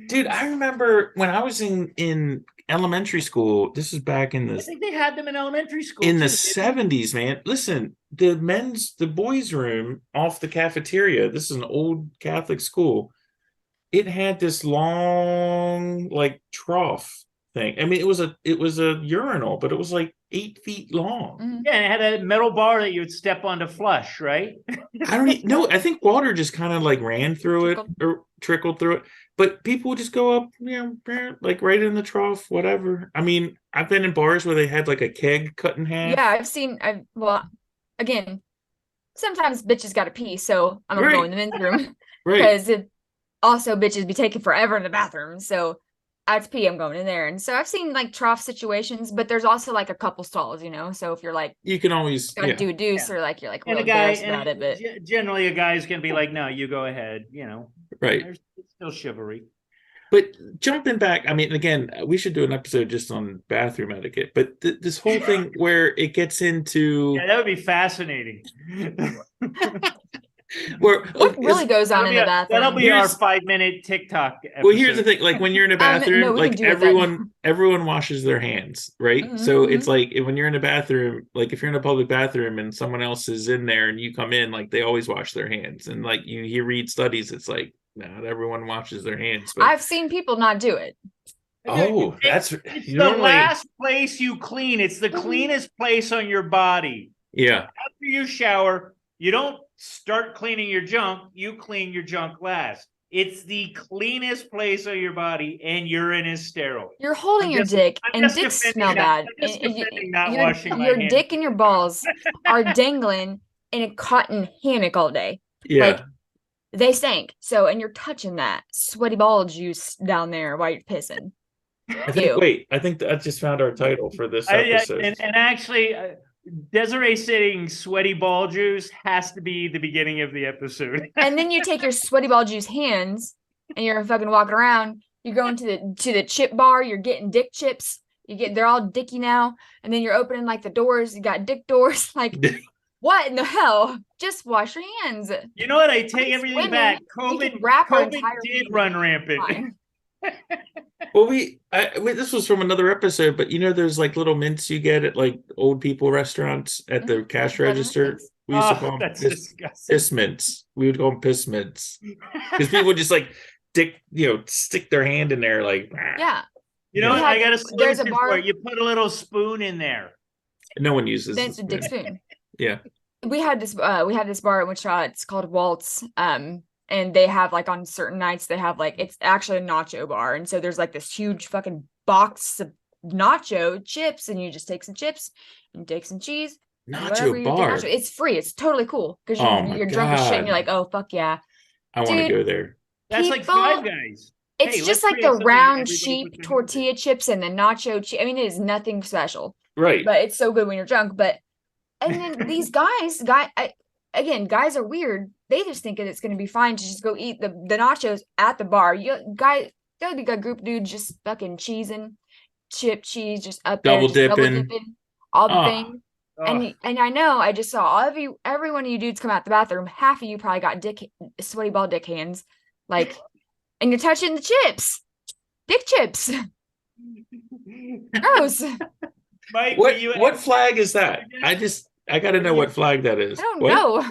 Dude, I remember when I was in elementary school, this is back in I think they had them in elementary school in too, the 70s, man. Listen, the boys' room off the cafeteria, this is an old Catholic school. It had this long like trough thing. I mean, it was a urinal, but it was like 8 feet long. Yeah, and it had a metal bar that you would step on to flush, right? I don't even know. I think water just kind of like ran through it or trickled through it. But people would just go up, like right in the trough, whatever. I mean, I've been in bars where they had like a keg cut in half. Yeah, well, again, sometimes bitches got to pee, so I'm gonna go in the men's room. Right. Because also bitches be taking forever in the bathroom, so I have to pee, I'm going in there. And so I've seen like trough situations, but there's also like a couple stalls, so if you're like, you can always gotta do a deuce, or like you're like and real embarrassed about it. But generally a guy's gonna be like, no, you go ahead, Right. There's still chivalry. But jumping back, I mean, again, we should do an episode just on bathroom etiquette. But this whole thing where it gets into that would be fascinating. What really goes on in the That'll bathroom? be our Here's- 5-minute TikTok episode. Well, here's the thing: like when you're in a bathroom, no, we can like do it then. everyone washes their hands, right? Mhm, So mhm. it's like when you're in a bathroom, like if you're in a public bathroom and someone else is in there and you come in, like they always wash their hands. And like you read studies, it's like not everyone washes their hands. But I've seen people not do it. oh, that's It's the normally last place you clean. It's the cleanest place on your body. yeah. After you shower, you don't start cleaning your junk. You clean your junk last. It's the cleanest place on your body, and urine is sterile. You're holding I'm your just- dick, I'm and just dicks defending smell that- bad. I'm just And defending not your washing my your hands. dick and your balls are dangling in a cotton hammock all day. Yeah. Like, they stank. So, and you're touching that sweaty ball juice down there while you're pissing. I think. Ew. Wait, I think I just found our title for this Yeah, episode. and actually, Desiree saying "sweaty ball juice" has to be the beginning of the episode. And then you take your sweaty ball juice hands and you're fucking walking around. You're going to the chip bar. You're getting dick chips. They're all dicky now. And then you're opening like the doors. You got dick doors. Like, what in the hell? Just wash your hands. You know what? I take These everything women, back. we COVID, could wrap our COVID entire did week run rampant. fine. Well, this was from another episode, but you know, there's like little mints you get at like old people restaurants at the cash Buttermint register. mints. We used to Oh, call them that's piss, disgusting. piss mints. We would call them piss mints because people just like stick their hand in there like. Yeah. You know We what? I had- got a there's a solution bar- for it. You put a little spoon in there. No one uses. Then it's a dick spoon. spoon. Yeah. We have this bar in Wichita. It's called Waltz. And they have like on certain nights they have like it's actually a nacho bar, and so there's like this huge fucking box of nacho chips, and you just take some chips and take some cheese. and whatever Nacho you bar. nacho. It's free. It's totally cool because Oh my you're drunk as shit and you're God. like, oh fuck yeah. I want to Dude. go there. That's like People- Five Guys. It's Hey, just let's like create the something round everybody cheap puts their hands in. tortilla chips and the nacho cheese. I mean, it is nothing special, Right. but it's so good when you're drunk. But and then these guys are weird. They just think that it's going to be fine to just go eat the nachos at the bar. That would be a group of dudes just fucking cheesing, chip cheese, just up Double there, just dipping. all the Ah. things. Oh, And I know I just saw every one of you dudes come out the bathroom. Half of you probably got sweaty ball dick hands, like, and you're touching the chips, dick chips. Gross. Mike, What flag is that? I got to know what flag that is. I don't What? know.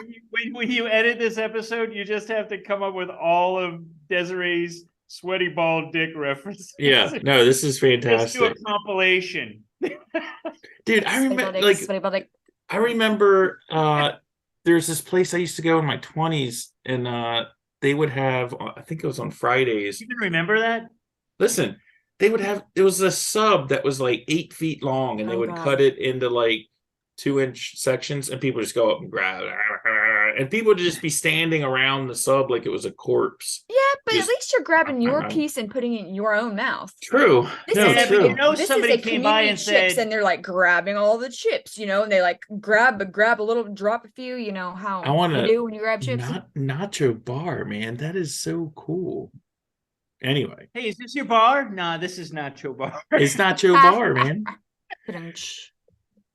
when you edit this episode, you just have to come up with all of Desiree's sweaty ball dick references. Yeah, no, this is Just do a fantastic, compilation. dude. I Sweaty ball remember, dick, like, sweaty ball dick. I remember, there's this place I used to go in my 20s, and they would have, I think it was on Fridays. You can remember that? Listen, they would have. It was a sub that was like 8 feet long, and they Oh, would God. cut it into like 2-inch sections, and people just go up and grab it, and people would just be standing around the sub like it was a corpse. Yeah, but Just- at least you're grabbing your know. piece and putting it in your own mouth. True. This No, is Yeah, a, but true. you know this somebody is a came by community and chips, said- and they're like grabbing all the chips, and they like grab a little, drop a few. You know how I wanna you do when you grab chips. Nacho bar, man. That is so cool. Anyway, Hey, is this your bar? Nah, this is Nacho Bar. it's Nacho bar, man.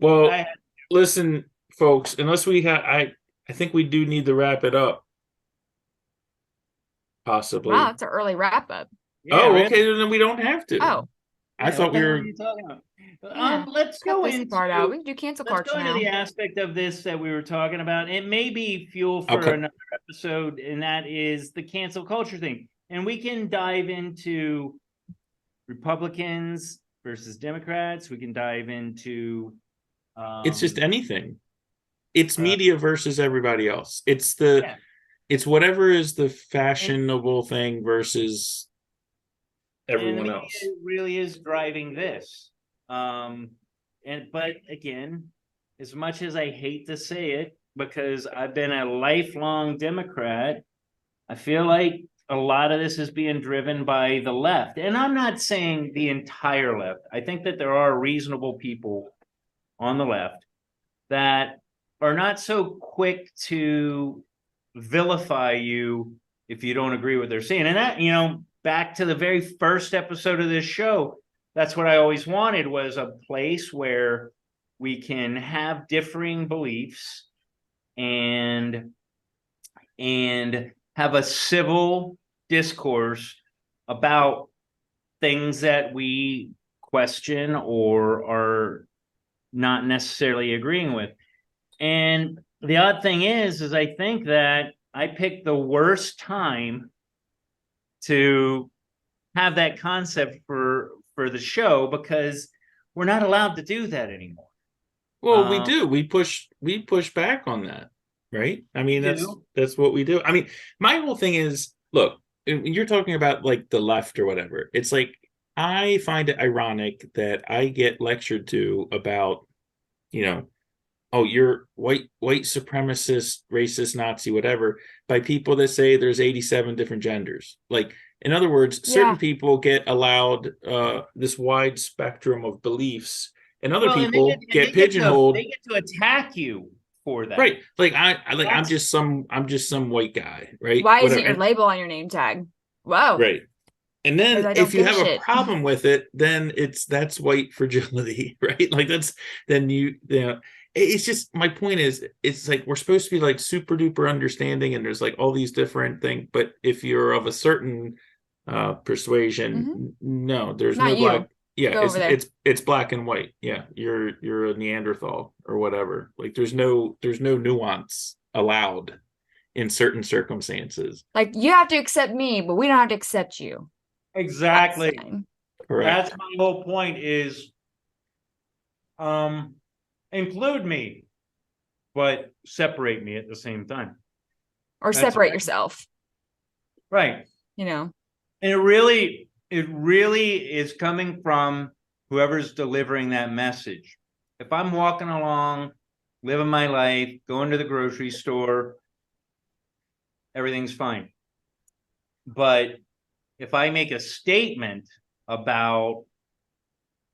Well, I- listen, folks, unless we have, I think we do need to wrap it up. Possibly. Wow, it's an early wrap up. yeah, Oh, really? okay. Then we don't have to. Oh, I thought what we the hell were. are you talking about? Yeah, Let's cut go this into part out. We can do cancel Let's culture go now. into the aspect of this that we were talking about. It may be fuel for Okay. another episode, and that is the cancel culture thing. And we can dive into Republicans versus Democrats. We can dive into It's just anything. It's uh, media versus everybody else. It's Yeah. it's whatever is the fashionable thing versus and the everyone media else. really is driving this. But again, as much as I hate to say it, because I've been a lifelong Democrat, I feel like a lot of this is being driven by the left. And I'm not saying the entire left. I think that there are reasonable people on the left that are not so quick to vilify you if you don't agree with what they're saying. And that, back to the very first episode of this show, that's what I always wanted, was a place where we can have differing beliefs and and have a civil discourse about things that we question or are not necessarily agreeing with. And the odd thing is I think that I picked the worst time to have that concept for the show, because we're not allowed to do that anymore. Well, we do. We push back on that, right? I mean, that's what we do. I mean, my whole thing is, look, you're talking about like the left or whatever. It's like, I find it ironic that I get lectured to about, oh, you're white supremacist, racist, Nazi, whatever, by people that say there's 87 different genders. Like, in other words, certain people get allowed this wide spectrum of beliefs, and other people get pigeonholed. They get to attack you for that, right? Like I'm just some white guy, right? Why isn't your label on your name tag? Whoa, right. And then if you have a problem with it, then that's white fragility, right? Like then it's just, my point is, it's like we're supposed to be like super duper understanding, and there's like all these different things, but if you're of a certain persuasion, no, there's not no you. black. Yeah, it's black and white. Yeah, you're a Neanderthal or whatever. Like there's no nuance allowed in certain circumstances. Like, you have to accept me, but we don't have to accept you. Exactly. Correct. That's my whole point is, include me, but separate me at the same time. Or separate yourself. Right. And it really is coming from whoever's delivering that message. If I'm walking along, living my life, going to the grocery store, everything's fine. But if I make a statement about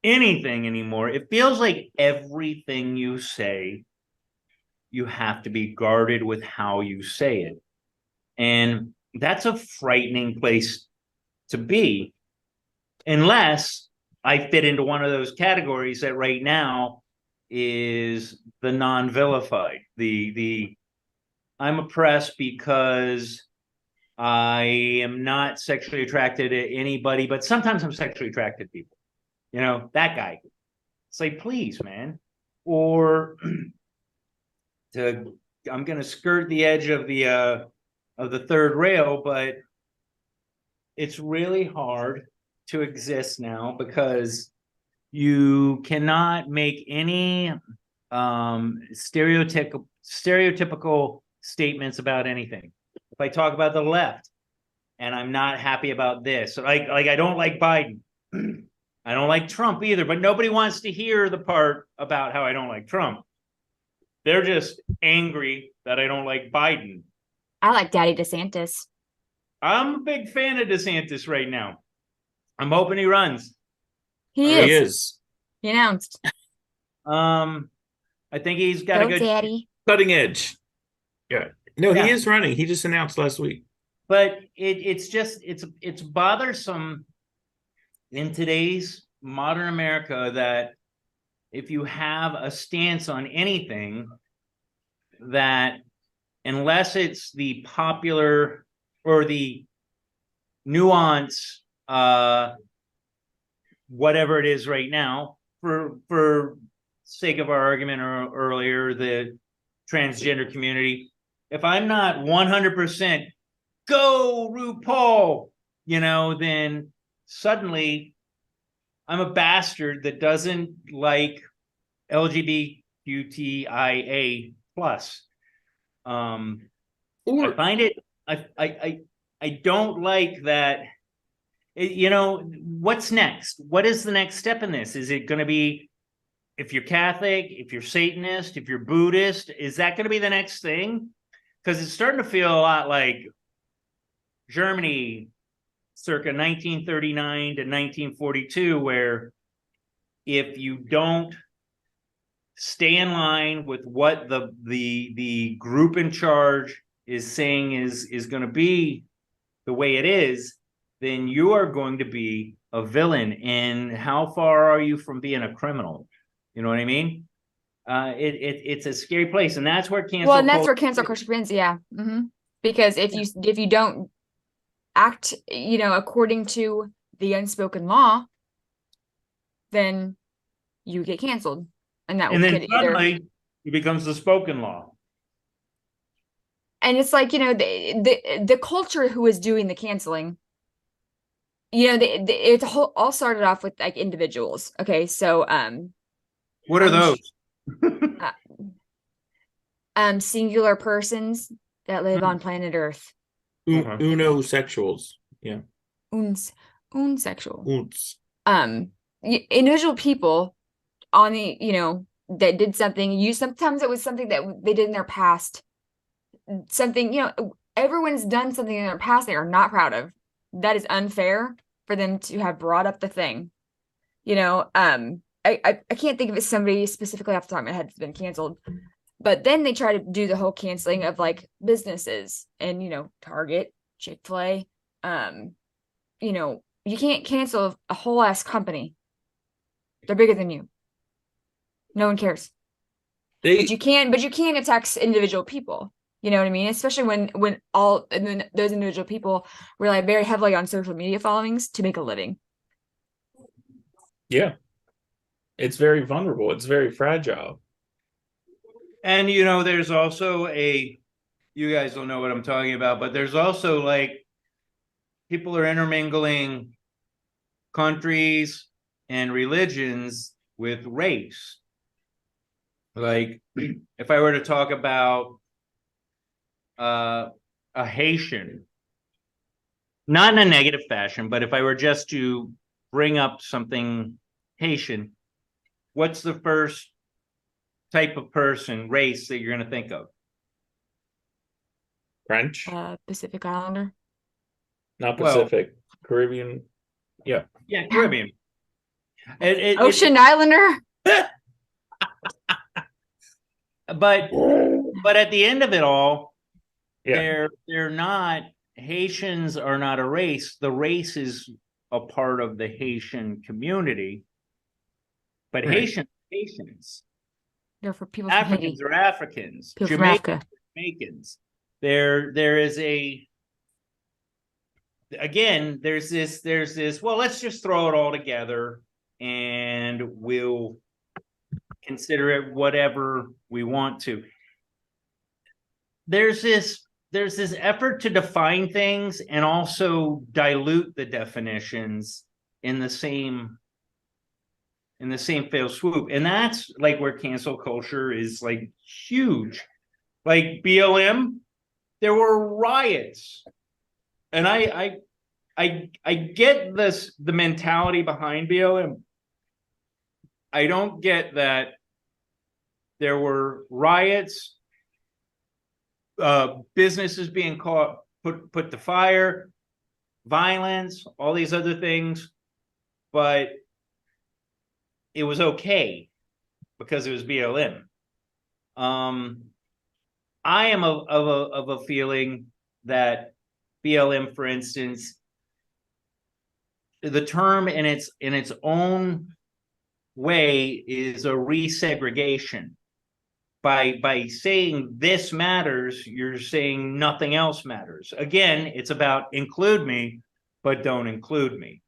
anything anymore, it feels like everything you say, you have to be guarded with how you say it. And that's a frightening place to be, unless I fit into one of those categories that right now is the non-vilified. The I'm oppressed because I am not sexually attracted to anybody, but sometimes I'm sexually attracted to people. That guy. It's like, please, man. Or I'm gonna skirt the edge of the third rail, but it's really hard to exist now because you cannot make any stereotypical statements about anything. If I talk about the left and I'm not happy about this, like I don't like Biden. I don't like Trump either, but nobody wants to hear the part about how I don't like Trump. They're just angry that I don't like Biden. I like Daddy DeSantis. I'm a big fan of DeSantis right now. I'm hoping he runs. He is. He announced. I think he's got a good Daddy. Cutting edge. Yeah. No, he is running. He just announced last week. But it's bothersome in today's modern America that if you have a stance on anything, that unless it's the popular or the nuance, whatever it is right now, for sake of our argument earlier, the transgender community, if I'm not 100% go RuPaul, then suddenly I'm a bastard that doesn't like LGBTQIA plus. I find it, I don't like that. What's next? What is the next step in this? Is it going to be, if you're Catholic, if you're Satanist, if you're Buddhist, is that going to be the next thing? Because it's starting to feel a lot like Germany circa 1939 to 1942, where if you don't stay in line with what the group in charge is saying is going to be the way it is, then you are going to be a villain. And how far are you from being a criminal? You know what I mean? It's a scary place, and that's where cancel. Well, and that's where cancel culture begins. Yeah. Mm-hmm. Because if you don't act, according to the unspoken law, then you get canceled. And that And then could either, suddenly it becomes the spoken law. and it's like, the culture who is doing the canceling, it all started off with like individuals. Okay, so What are those? Singular persons that live on planet Earth. Unosexuals. Yeah. Unsexual. Uns. Individual people on the, that did something. Sometimes it was something that they did in their past. Something, everyone's done something in their past they are not proud of. That is unfair for them to have brought up the thing. I can't think of it somebody specifically off the top of my head that's been canceled. But then they try to do the whole canceling of like businesses and, Target, Chick-fil-A. You can't cancel a whole ass company. They're bigger than you. No one cares. But you can attack individual people. You know what I mean? Especially when those individual people rely very heavily on social media followings to make a living. Yeah. It's very vulnerable. It's very fragile. And there's also you guys don't know what I'm talking about, but there's also like people are intermingling countries and religions with race. Like if I were to talk about a Haitian, not in a negative fashion, but if I were just to bring up something Haitian, what's the first type of person, race that you're going to think of? French? Pacific Islander. Not Pacific. Caribbean. Yeah. Yeah, Caribbean. Ocean Islander. But at the end of it all, yeah. they're not, Haitians are not a race. The race is a part of the Haitian community. But Right. Haitians. They're for people Africans from are Africans. People from Africa. Jamaicans. There is there's this, well, let's just throw it all together and we'll consider it whatever we want to. There's this effort to define things and also dilute the definitions in the same fail swoop. And that's like where cancel culture is like huge. Like BLM, there were riots. And I get the mentality behind BLM. I don't get that there were riots, businesses being put to fire, violence, all these other things, but it was okay because it was BLM. I am of a feeling that BLM, for instance, the term in its own way is a resegregation. By saying this matters, you're saying nothing else matters. Again, it's about include me, but don't include me.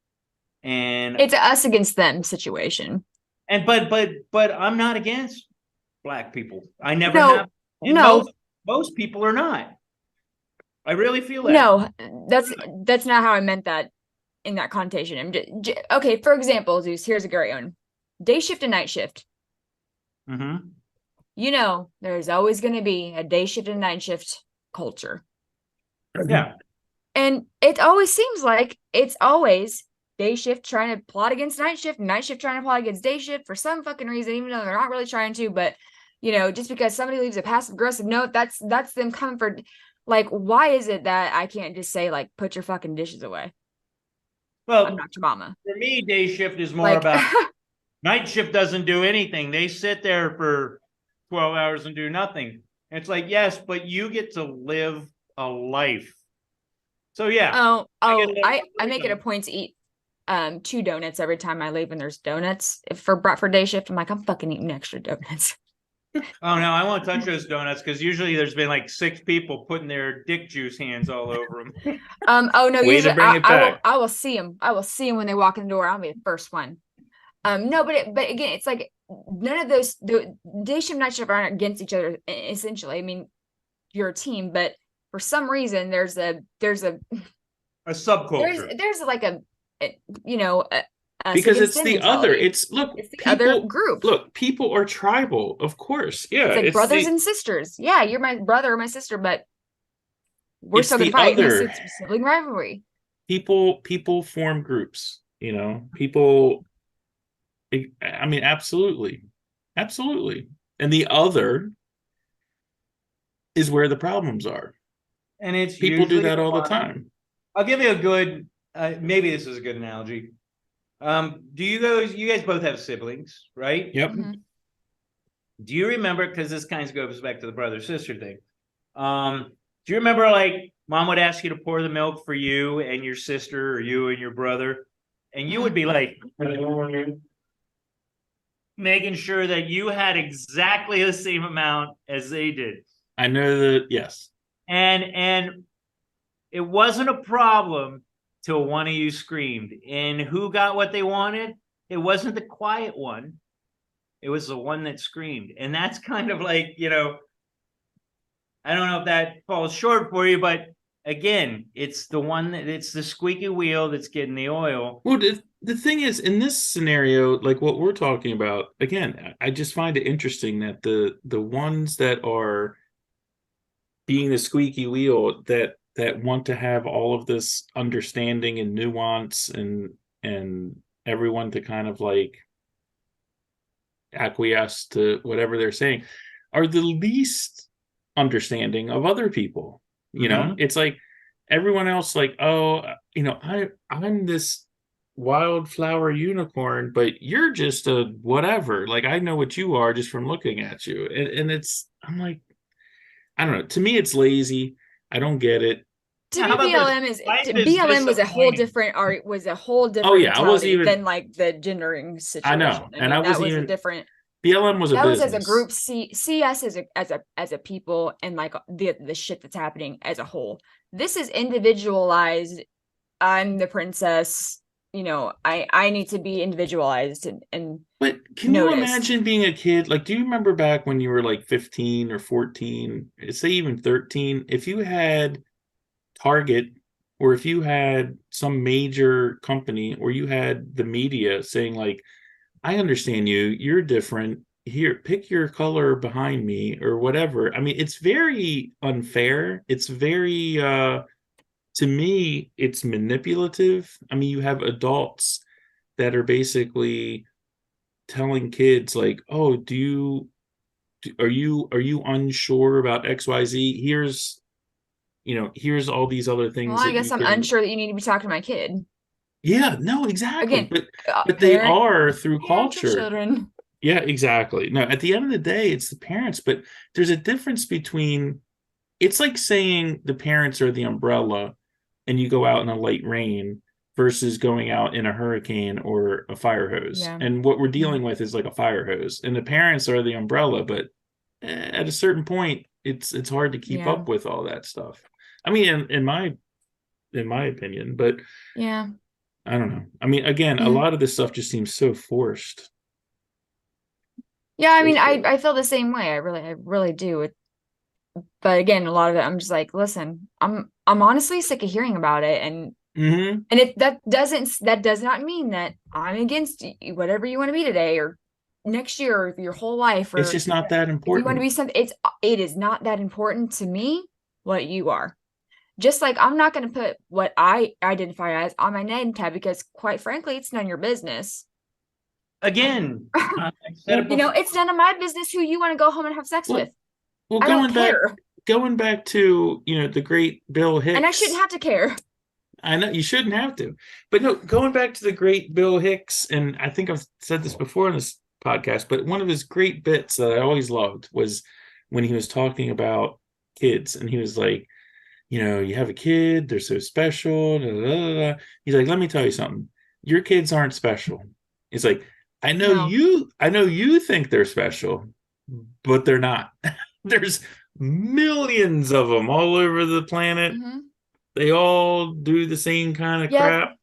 And it's an us against them situation. And but I'm not against Black people. I never have. And most people are not. I really feel that. No, that's not how I meant that in that connotation. Okay, for example, Zeus, here's a great one. Day shift and night shift. Mm-hmm. There's always going to be a day shift and night shift culture. Yeah. And it always seems like it's always day shift trying to plot against night shift trying to plot against day shift for some fucking reason, even though they're not really trying to. But, just because somebody leaves a passive aggressive note, that's them coming for, like, why is it that I can't just say, like, put your fucking dishes away? Well, I'm not your mama. For me, day shift is more about night shift doesn't do anything. They sit there for 12 hours and do nothing. And it's like, yes, but you get to live a life. So yeah. I make it a point to eat 2 donuts every time I leave when there's donuts for day shift. I'm like, I'm fucking eating extra donuts. Oh no, I won't touch those donuts because usually there's been like 6 people putting their dick juice hands all over them. Oh no, Way to usually bring it back. I will see them. I will see them when they walk in the door. I'll be the first one. No, but again, it's like none of those day shift, night shift aren't against each other essentially. I mean, you're a team, but for some reason there's a A subculture. there's like a you know us Because against it's them the other. mentality. It's look, It's the people, other group. Look, people are tribal, of course. Yeah, It's like it's brothers the, and sisters. Yeah, you're my brother or my sister, but we're it's still gonna the fight. other. It's sibling rivalry. People form groups. You know, people. I mean, absolutely, absolutely. And the other is where the problems are. And it's People do usually that all the one- time. I'll give you a good, maybe this is a good analogy. Do you guys both have siblings, right? Yep. Mhm. Do you remember, because this kind of goes back to the brother-sister thing. Do you remember like mom would ask you to pour the milk for you and your sister or you and your brother? And you would be like making sure that you had exactly the same amount as they did. I know that. Yes. And it wasn't a problem till one of you screamed. And who got what they wanted? It wasn't the quiet one. It was the one that screamed. And that's kind of like, I don't know if that falls short for you, but again, it's the squeaky wheel that's getting the oil. Well, the thing is, in this scenario, like what we're talking about, again, I just find it interesting that the ones that are being the squeaky wheel that want to have all of this understanding and nuance and everyone to kind of like acquiesce to whatever they're saying are the least understanding of other people. You know, it's like everyone else, like, oh, I'm this wildflower unicorn, but you're just a whatever. Like, I know what you are just from looking at you. And I'm like, I don't know. To me, it's lazy. I don't get it. To me, How about this? BLM Life is BLM was a whole disappointing. different art. Was a whole different Oh, yeah, I wasn't mentality even- than like the gendering situation. know, and mean, I that wasn't was a even- different. BLM was a That was business. as a group. See us as a people and like the shit that's happening as a whole. This is individualized. I'm the princess. I need to be individualized and But can you noticed. imagine being a kid? Like, do you remember back when you were like 15 or 14, say even 13, if you had Target or if you had some major company or you had the media saying like, I understand you're different. Here, pick your color behind me or whatever. I mean, it's very unfair. It's very to me, it's manipulative. I mean, you have adults that are basically telling kids like, oh, are you unsure about XYZ? Here's all these other things. well, I guess I'm unsure that you need to be talking to my kid. Yeah, no, exactly. Again, but they are through parents of culture. children. Yeah, exactly. No, at the end of the day, it's the parents, but there's a difference between, it's like saying the parents are the umbrella and you go out in a light rain versus going out in a hurricane or a fire hose. Yeah. And what we're dealing with is like a fire hose. And the parents are the umbrella, but at a certain point, it's hard to keep up with all that stuff. I mean, in my opinion, but yeah, I don't know. I mean, again, a lot of this stuff just seems so forced. Yeah, I mean, I feel the same way. I really do. But again, a lot of it, I'm just like, listen, I'm honestly sick of hearing about it, and that does not mean that I'm against whatever you want to be today or next year or your whole life. Or it's just not that important. If you want to be something, it is not that important to me what you are. Just like I'm not going to put what I identify as on my name tag because, quite frankly, it's none of your business. Again, it's none of my business who you want to go home and have sex with. Well, I don't care. Going back to the great Bill Hicks, and I shouldn't have to care. I know you shouldn't have to, but no, going back to the great Bill Hicks, and I think I've said this before in this podcast, but one of his great bits that I always loved was when he was talking about kids, and he was like, you have a kid, they're so special. Da, da, da, da. He's like, let me tell you something. Your kids aren't special. He's like, I know you think they're special, but they're not. There's millions of them all over the planet. Mm-hmm. They all do the same kind of Yep. crap.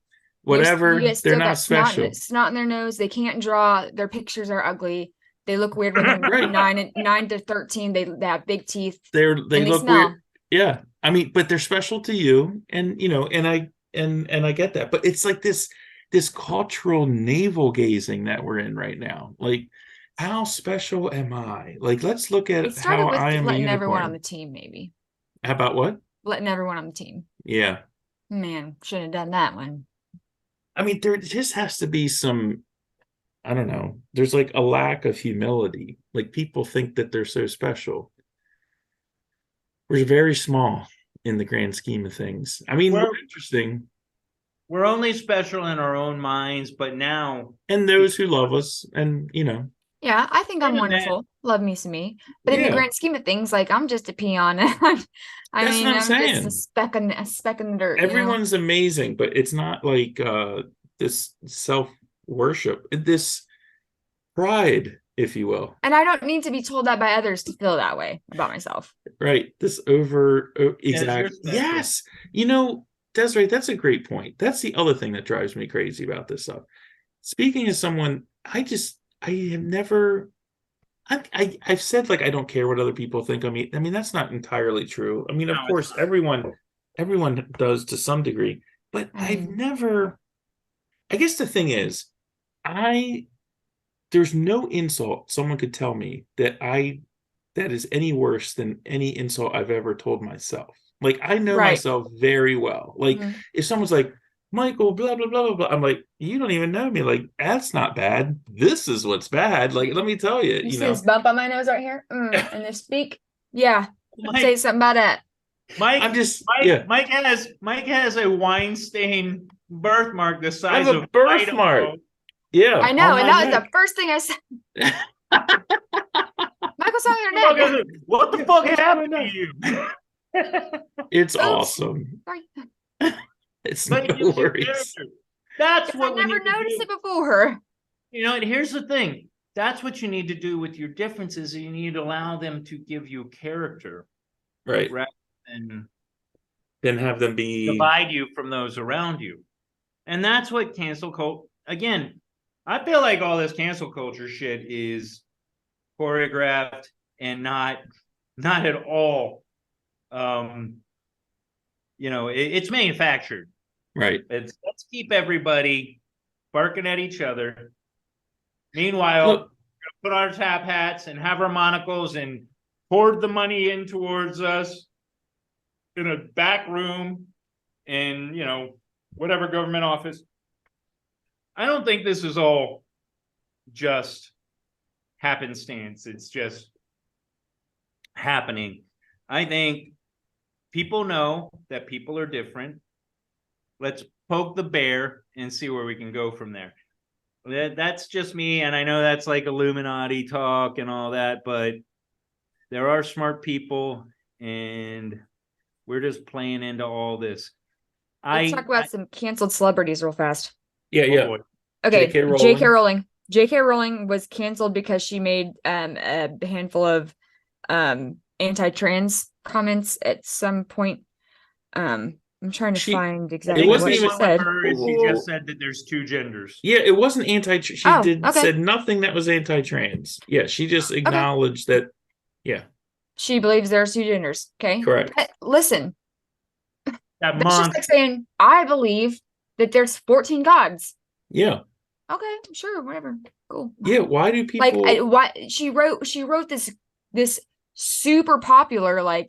Whatever, You they're still not got special. snot in their nose. They can't draw. Their pictures are ugly. They look weird when they're Right. 9 to 13. They have big teeth. They and they look smell. weird. Yeah. I mean, but they're special to you, and and I get that. But it's like this cultural navel gazing that we're in right now. Like, how special am I? Like, let's look It at started how with I am a letting everyone on unicorn. the team, maybe. How about what? Letting everyone on the team. Yeah. Man, shouldn't have done that one. I mean, there just has to be some, I don't know, there's like a lack of humility. Like, people think that they're so special. We're very small in the grand scheme of things. I mean, we're interesting. We're only special in our own minds, but now. And those who love us, and Yeah, I think I'm wonderful. Love me some me. But in the grand scheme of things, like, I'm just a peon. I That's mean, what I'm saying. just a speck in the dirt. Everyone's amazing, but it's not like this self-worship, this pride, if you will. And I don't need to be told that by others to feel that way about myself. Right. This exactly. Yes. Desiree, that's a great point. That's the other thing that drives me crazy about this stuff. Speaking as someone, I have never, I've said, like, I don't care what other people think of me. I mean, that's not entirely true. I mean, of course, everyone does to some degree, but I've never, I guess the thing is, there's no insult someone could tell me that is any worse than any insult I've ever told myself. Like, I know myself very well. Like, if someone's like, Michael, blah, blah, blah, blah, blah, I'm like, you don't even know me. Like, that's not bad. This is what's bad. Like, let me tell you, you see this bump on my nose right here? And this speak? Yeah. Mike, say something about that. Mike has a wine stain birthmark the size of a birthmark. Idaho. Yeah. I know, and that was the first thing I said. Michael's on your neck. What the fuck happened to you? It's awesome. Sorry. It's no worries. That's what I never noticed it before. And here's the thing. That's what you need to do with your differences. You need to allow them to give you character. Right. Rather than have them divide you from those around you. And that's what cancel culture, again, I feel like all this cancel culture shit is choreographed and not at all. It's manufactured. Right. Let's keep everybody barking at each other. Meanwhile, put our top hats and have our monocles and hoard the money in towards us in a back room in, whatever government office. I don't think this is all just happenstance. It's just happening. I think people know that people are different. Let's poke the bear and see where we can go from there. That's just me, and I know that's like Illuminati talk and all that, but there are smart people, and we're just playing into all this. Let's talk about some canceled celebrities real fast. Yeah. Boy. Okay, J.K. Rowling. J.K. Rowling was canceled because she made a handful of anti-trans comments at some point. I'm trying to find exactly what she said. She just said that there's two genders. Yeah, it wasn't anti. She said nothing that was anti-trans. Yeah, she just acknowledged that. Yeah, she believes there's two genders. Okay, correct. But listen, that's just like saying I believe that there's 14 gods. Yeah. Okay, sure, whatever, cool. Yeah, why do people why she wrote this super popular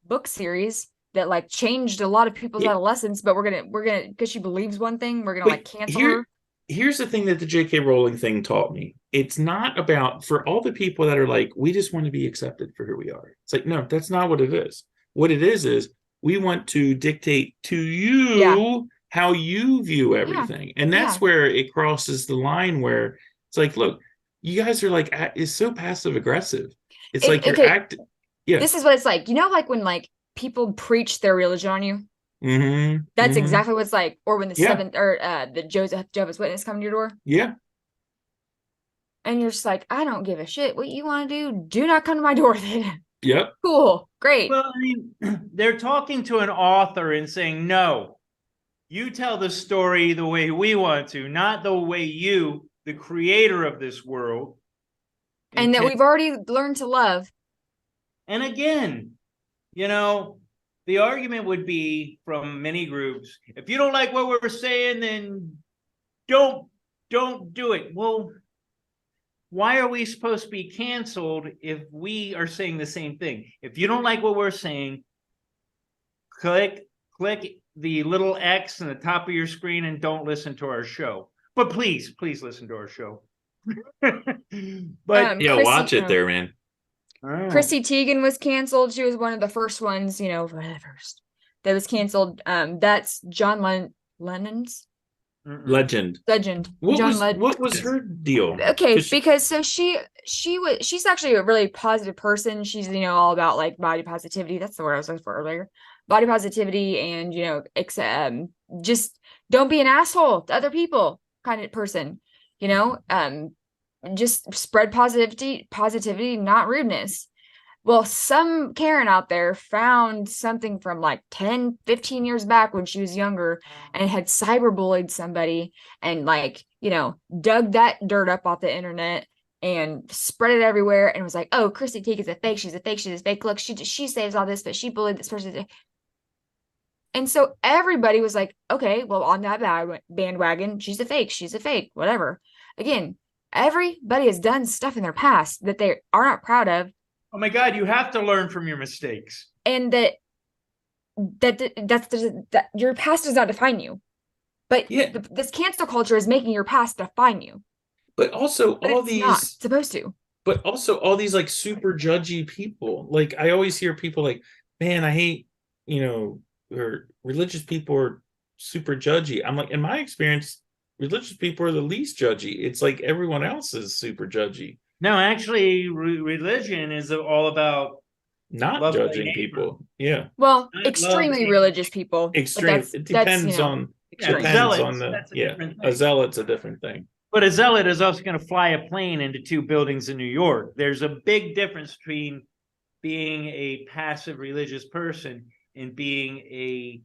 book series that changed a lot of people's adolescence, but we're gonna because she believes one thing, we're gonna cancel her. Here's the thing that the J.K. Rowling thing taught me. It's not about, for all the people that are like, we just want to be accepted for who we are. It's like, no, that's not what it is. What it is we want to dictate to you how you view everything. Yeah. And that's where it crosses the line where it's like, look, you guys are it's so passive aggressive. It's you're acting. Yeah. This is what it's like. When people preach their religion on you. Mm-hmm. That's exactly what it's like. Or when the seventh or the Jehovah's Witness come to your door. Yeah. And you're just like, I don't give a shit what you want to do. Do not come to my door then. Yep. Cool. Great. Well, I mean, they're talking to an author and saying, no, you tell the story the way we want to, not the way you, the creator of this world. And that we've already learned to love. And again, you know, the argument would be from many groups, if you don't like what we're saying, then don't do it. Well, why are we supposed to be canceled if we are saying the same thing? If you don't like what we're saying, click the little X in the top of your screen and don't listen to our show. But please listen to our show. But yeah, watch it there, man. Chrissy Teigen was canceled. She was one of the first ones, first that was canceled. That's John Lennon's Legend. What was her deal? Okay, because so she's actually a really positive person. She's all about like body positivity. That's the word I was looking for earlier. Body positivity and just don't be an asshole to other people kind of person. Just spread positivity, not rudeness. Well, some Karen out there found something from like 10, 15 years back when she was younger and had cyberbullied somebody and dug that dirt up off the internet and spread it everywhere and was like, oh, Chrissy Teigen's a fake. She's a fake. Look, she says all this, but she bullied this person. And so everybody was like, okay, well, on that bandwagon, she's a fake, whatever. Again, everybody has done stuff in their past that they are not proud of. Oh my God, you have to learn from your mistakes. And that your past does not define you. But this cancel culture is making your past define you. But also not supposed to. But also all these like super judgy people. Like I always hear people like, man, I hate, or religious people are super judgy. I'm like, in my experience, religious people are the least judgy. It's like everyone else is super judgy. No, actually, religion is all about not judging people. Yeah. Well, extremely religious people. Extreme. It depends on. A zealot's a different thing. But a zealot is also going to fly a plane into 2 buildings in New York. There's a big difference between being a passive religious person and being a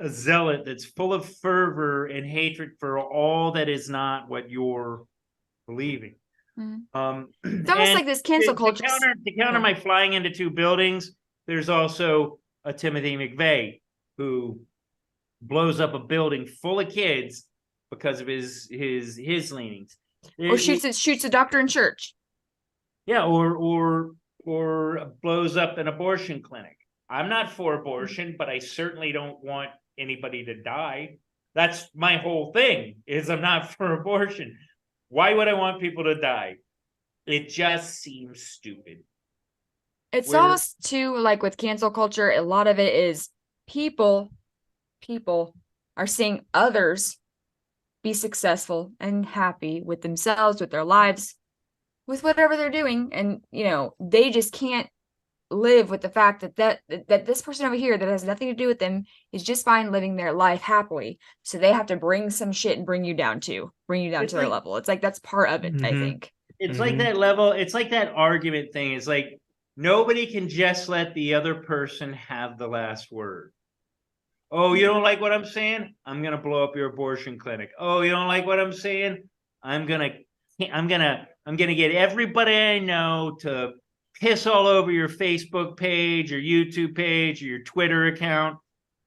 zealot that's full of fervor and hatred for all that is not what you're believing. Mm-hmm. It's almost like this cancel culture. To counter my flying into 2 buildings, there's also a Timothy McVeigh who blows up a building full of kids because of his leanings. Or shoots a doctor in church. Yeah, or blows up an abortion clinic. I'm not for abortion, but I certainly don't want anybody to die. That's my whole thing, is I'm not for abortion. Why would I want people to die? It just seems stupid. It's almost too like with cancel culture, a lot of it is people are seeing others be successful and happy with themselves, with their lives, with whatever they're doing. And, they just can't live with the fact that this person over here that has nothing to do with them is just fine living their life happily. So they have to bring some shit and bring you down to their level. It's like, that's part of it, I think. It's like that level. It's like that argument thing. It's like, nobody can just let the other person have the last word. Oh, you don't like what I'm saying? I'm going to blow up your abortion clinic. Oh, you don't like what I'm saying? I'm going to get everybody I know to piss all over your Facebook page or YouTube page or your Twitter account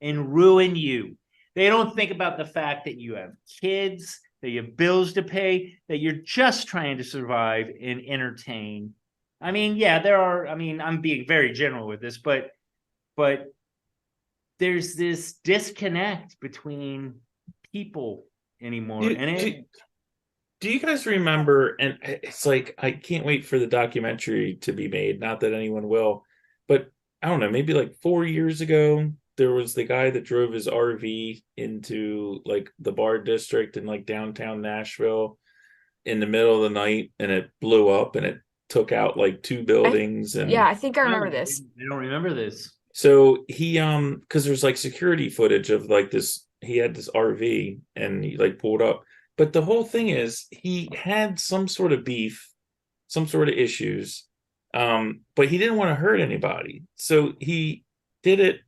and ruin you. They don't think about the fact that you have kids, that you have bills to pay, that you're just trying to survive and entertain. I mean, I'm being very general with this, but there's this disconnect between people anymore. Do you guys remember, and it's like, I can't wait for the documentary to be made, not that anyone will, but I don't know, maybe like 4 years ago, there was the guy that drove his RV into like the bar district in like downtown Nashville in the middle of the night, and it blew up and it took out like 2 buildings. I think I remember this. I don't remember this. So he, because there's like security footage of like this, he had this RV and he like pulled up. But the whole thing is he had some sort of beef, some sort of issues, but he didn't want to hurt anybody. So he did it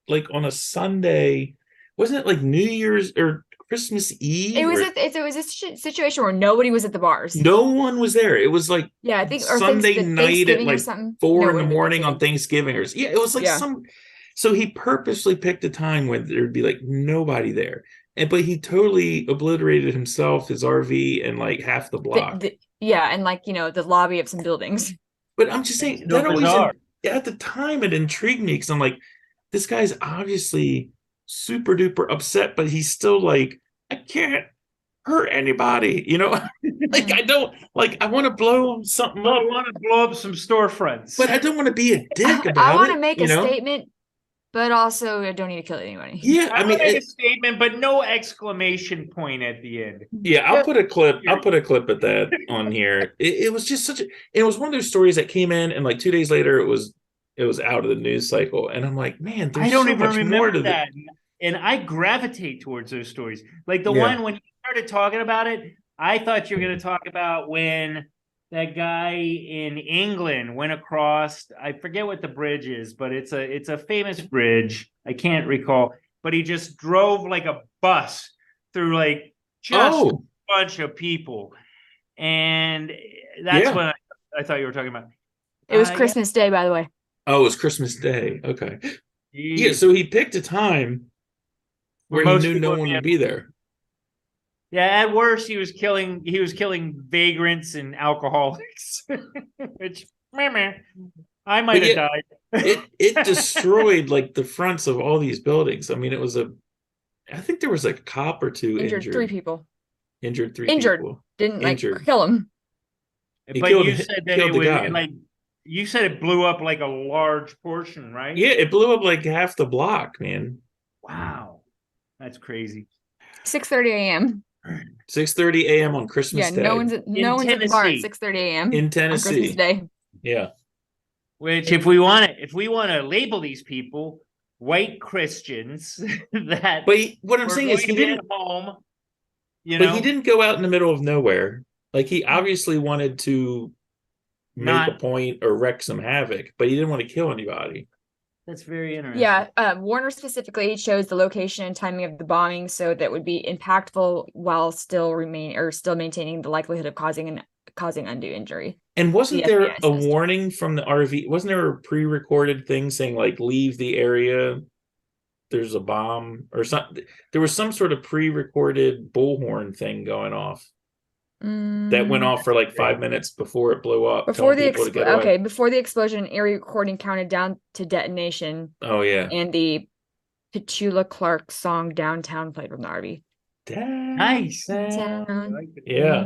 like on a Sunday. Wasn't it like New Year's or Christmas Eve? It was a situation where nobody was at the bars. No one was there. It was like Yeah, I think Sunday night at like something. 4 a.m. on Thanksgiving or yeah, it was like Yeah. so he purposely picked a time when there'd be like nobody there. But he totally obliterated himself, his RV, and like half the block. Yeah, and like, the lobby of some buildings. But I'm just saying that always at the time it intrigued me because I'm like, this guy's obviously super duper upset, but he's still like, I can't hurt anybody, like I don't like I want to blow something up. I want to blow up some storefronts, but I don't want to be a dick about it. I want to make a statement, but also I don't need to kill anybody. Yeah, I mean, make a statement, but no exclamation point at the end. Yeah, I'll put a clip. I'll put a clip of that on here. It was just it was one of those stories that came in, and like 2 days later, it was out of the news cycle, and I'm like, man, there's I don't so even much remember more to that. And I gravitate towards those stories. Like the one when you started talking about it, I thought you were going to talk about when that guy in England went across, I forget what the bridge is, but it's a famous bridge. I can't recall, but he just drove like a bus through like just a bunch of people. And that's what I thought you were talking about. It was Christmas Day, by the way. Oh, it was Christmas Day. Okay. Yeah, so he picked a time where he knew no one would be there. Yeah, at worst, he was killing vagrants and alcoholics, which I might have died. it destroyed like the fronts of all these buildings. I mean, I think there was like a cop or two injured. 3 people. Injured 3 people. Didn't like kill him. But you said that it was like you said it blew up like a large portion, right? Yeah, it blew up like half the block, man. Wow. That's crazy. 6:30 a.m. 6:30 a.m. on Christmas Day. No one's at the bar at 6:30 a.m. in Tennessee on Christmas Day. Yeah. Which, if we want to label these people white Christians, that. But what I'm saying is he didn't home. But he didn't go out in the middle of nowhere. Like he obviously wanted to make a point or wreak some havoc, but he didn't want to kill anybody. That's very interesting. Yeah, Warner specifically chose the location and timing of the bombing so that would be impactful while still maintaining the likelihood of causing undue injury. And wasn't there a warning from the RV? Wasn't there a pre-recorded thing saying like leave the area? There's a bomb or something. There was some sort of pre-recorded bullhorn thing going off that went off for like 5 minutes before it blew up. Before the explosion, Erie recording counted down to detonation. Oh yeah, and the Petula Clark song "Downtown" played from the RV. Nice. Yeah.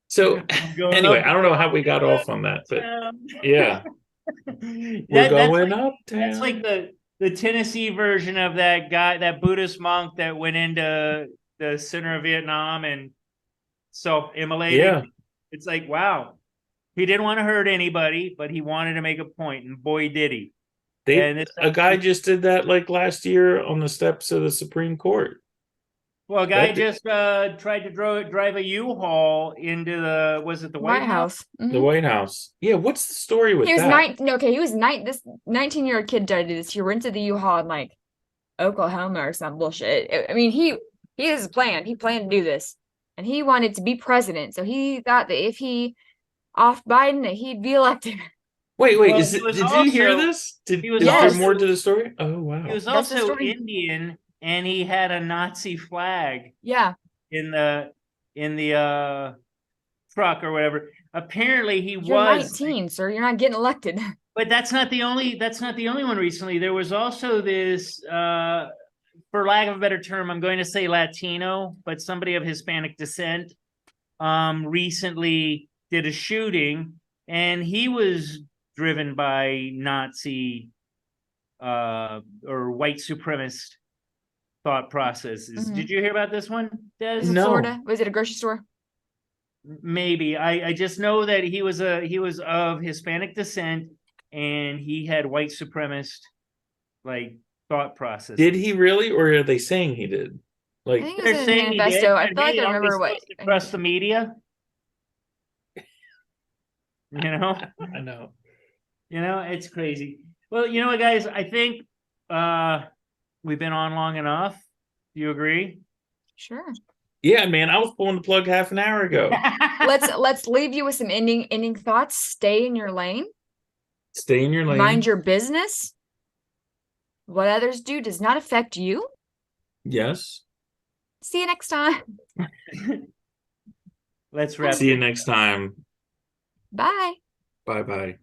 So anyway, I don't know how we got off on that, but yeah, we're going uptown. That's like the Tennessee version of that guy, that Buddhist monk that went into the center of Vietnam and self-immolated. Yeah. It's like, wow. He didn't want to hurt anybody, but he wanted to make a point, and boy, did he. A guy just did that like last year on the steps of the Supreme Court. Well, a guy just tried to drive a U-Haul into the White House? Mm-hmm. The White House. Yeah, what's the story with that? He was this 19-year-old kid tried to do this. He rented the U-Haul in like Oklahoma or some bullshit. I mean, he has a plan. He planned to do this. And he wanted to be president. So he thought that if he off Biden, that he'd be elected. Wait, did you hear this? Is there more to the story? Oh, wow. He was also Indian, and he had a Nazi flag. Yeah. In the truck or whatever. Apparently You're 19, sir. You're not getting elected. But that's not the only one recently. There was also this for lack of a better term, I'm going to say Latino, but somebody of Hispanic descent recently did a shooting, and he was driven by Nazi or white supremacist thought processes. Mm-hmm. Did you hear about this one, Des? No. Florida? Was it a grocery store? Maybe. I just know that he was of Hispanic descent, and he had white supremacist like thought process. Did he really, or are they saying he did? I Like, think it was They're in his saying he did, manifesto. I and feel like hey, I aren't we remember what. supposed to trust the media? You know, I know. it's crazy. Well, you know what, guys? I think we've been on long enough. Do you agree? Sure. Yeah, man, I was pulling the plug half an hour ago. Let's leave you with some ending thoughts. Stay in your lane. Stay in your lane. Mind your business. What others do does not affect you. Yes. See you next time. Let's wrap. See you next time. Bye. Bye bye.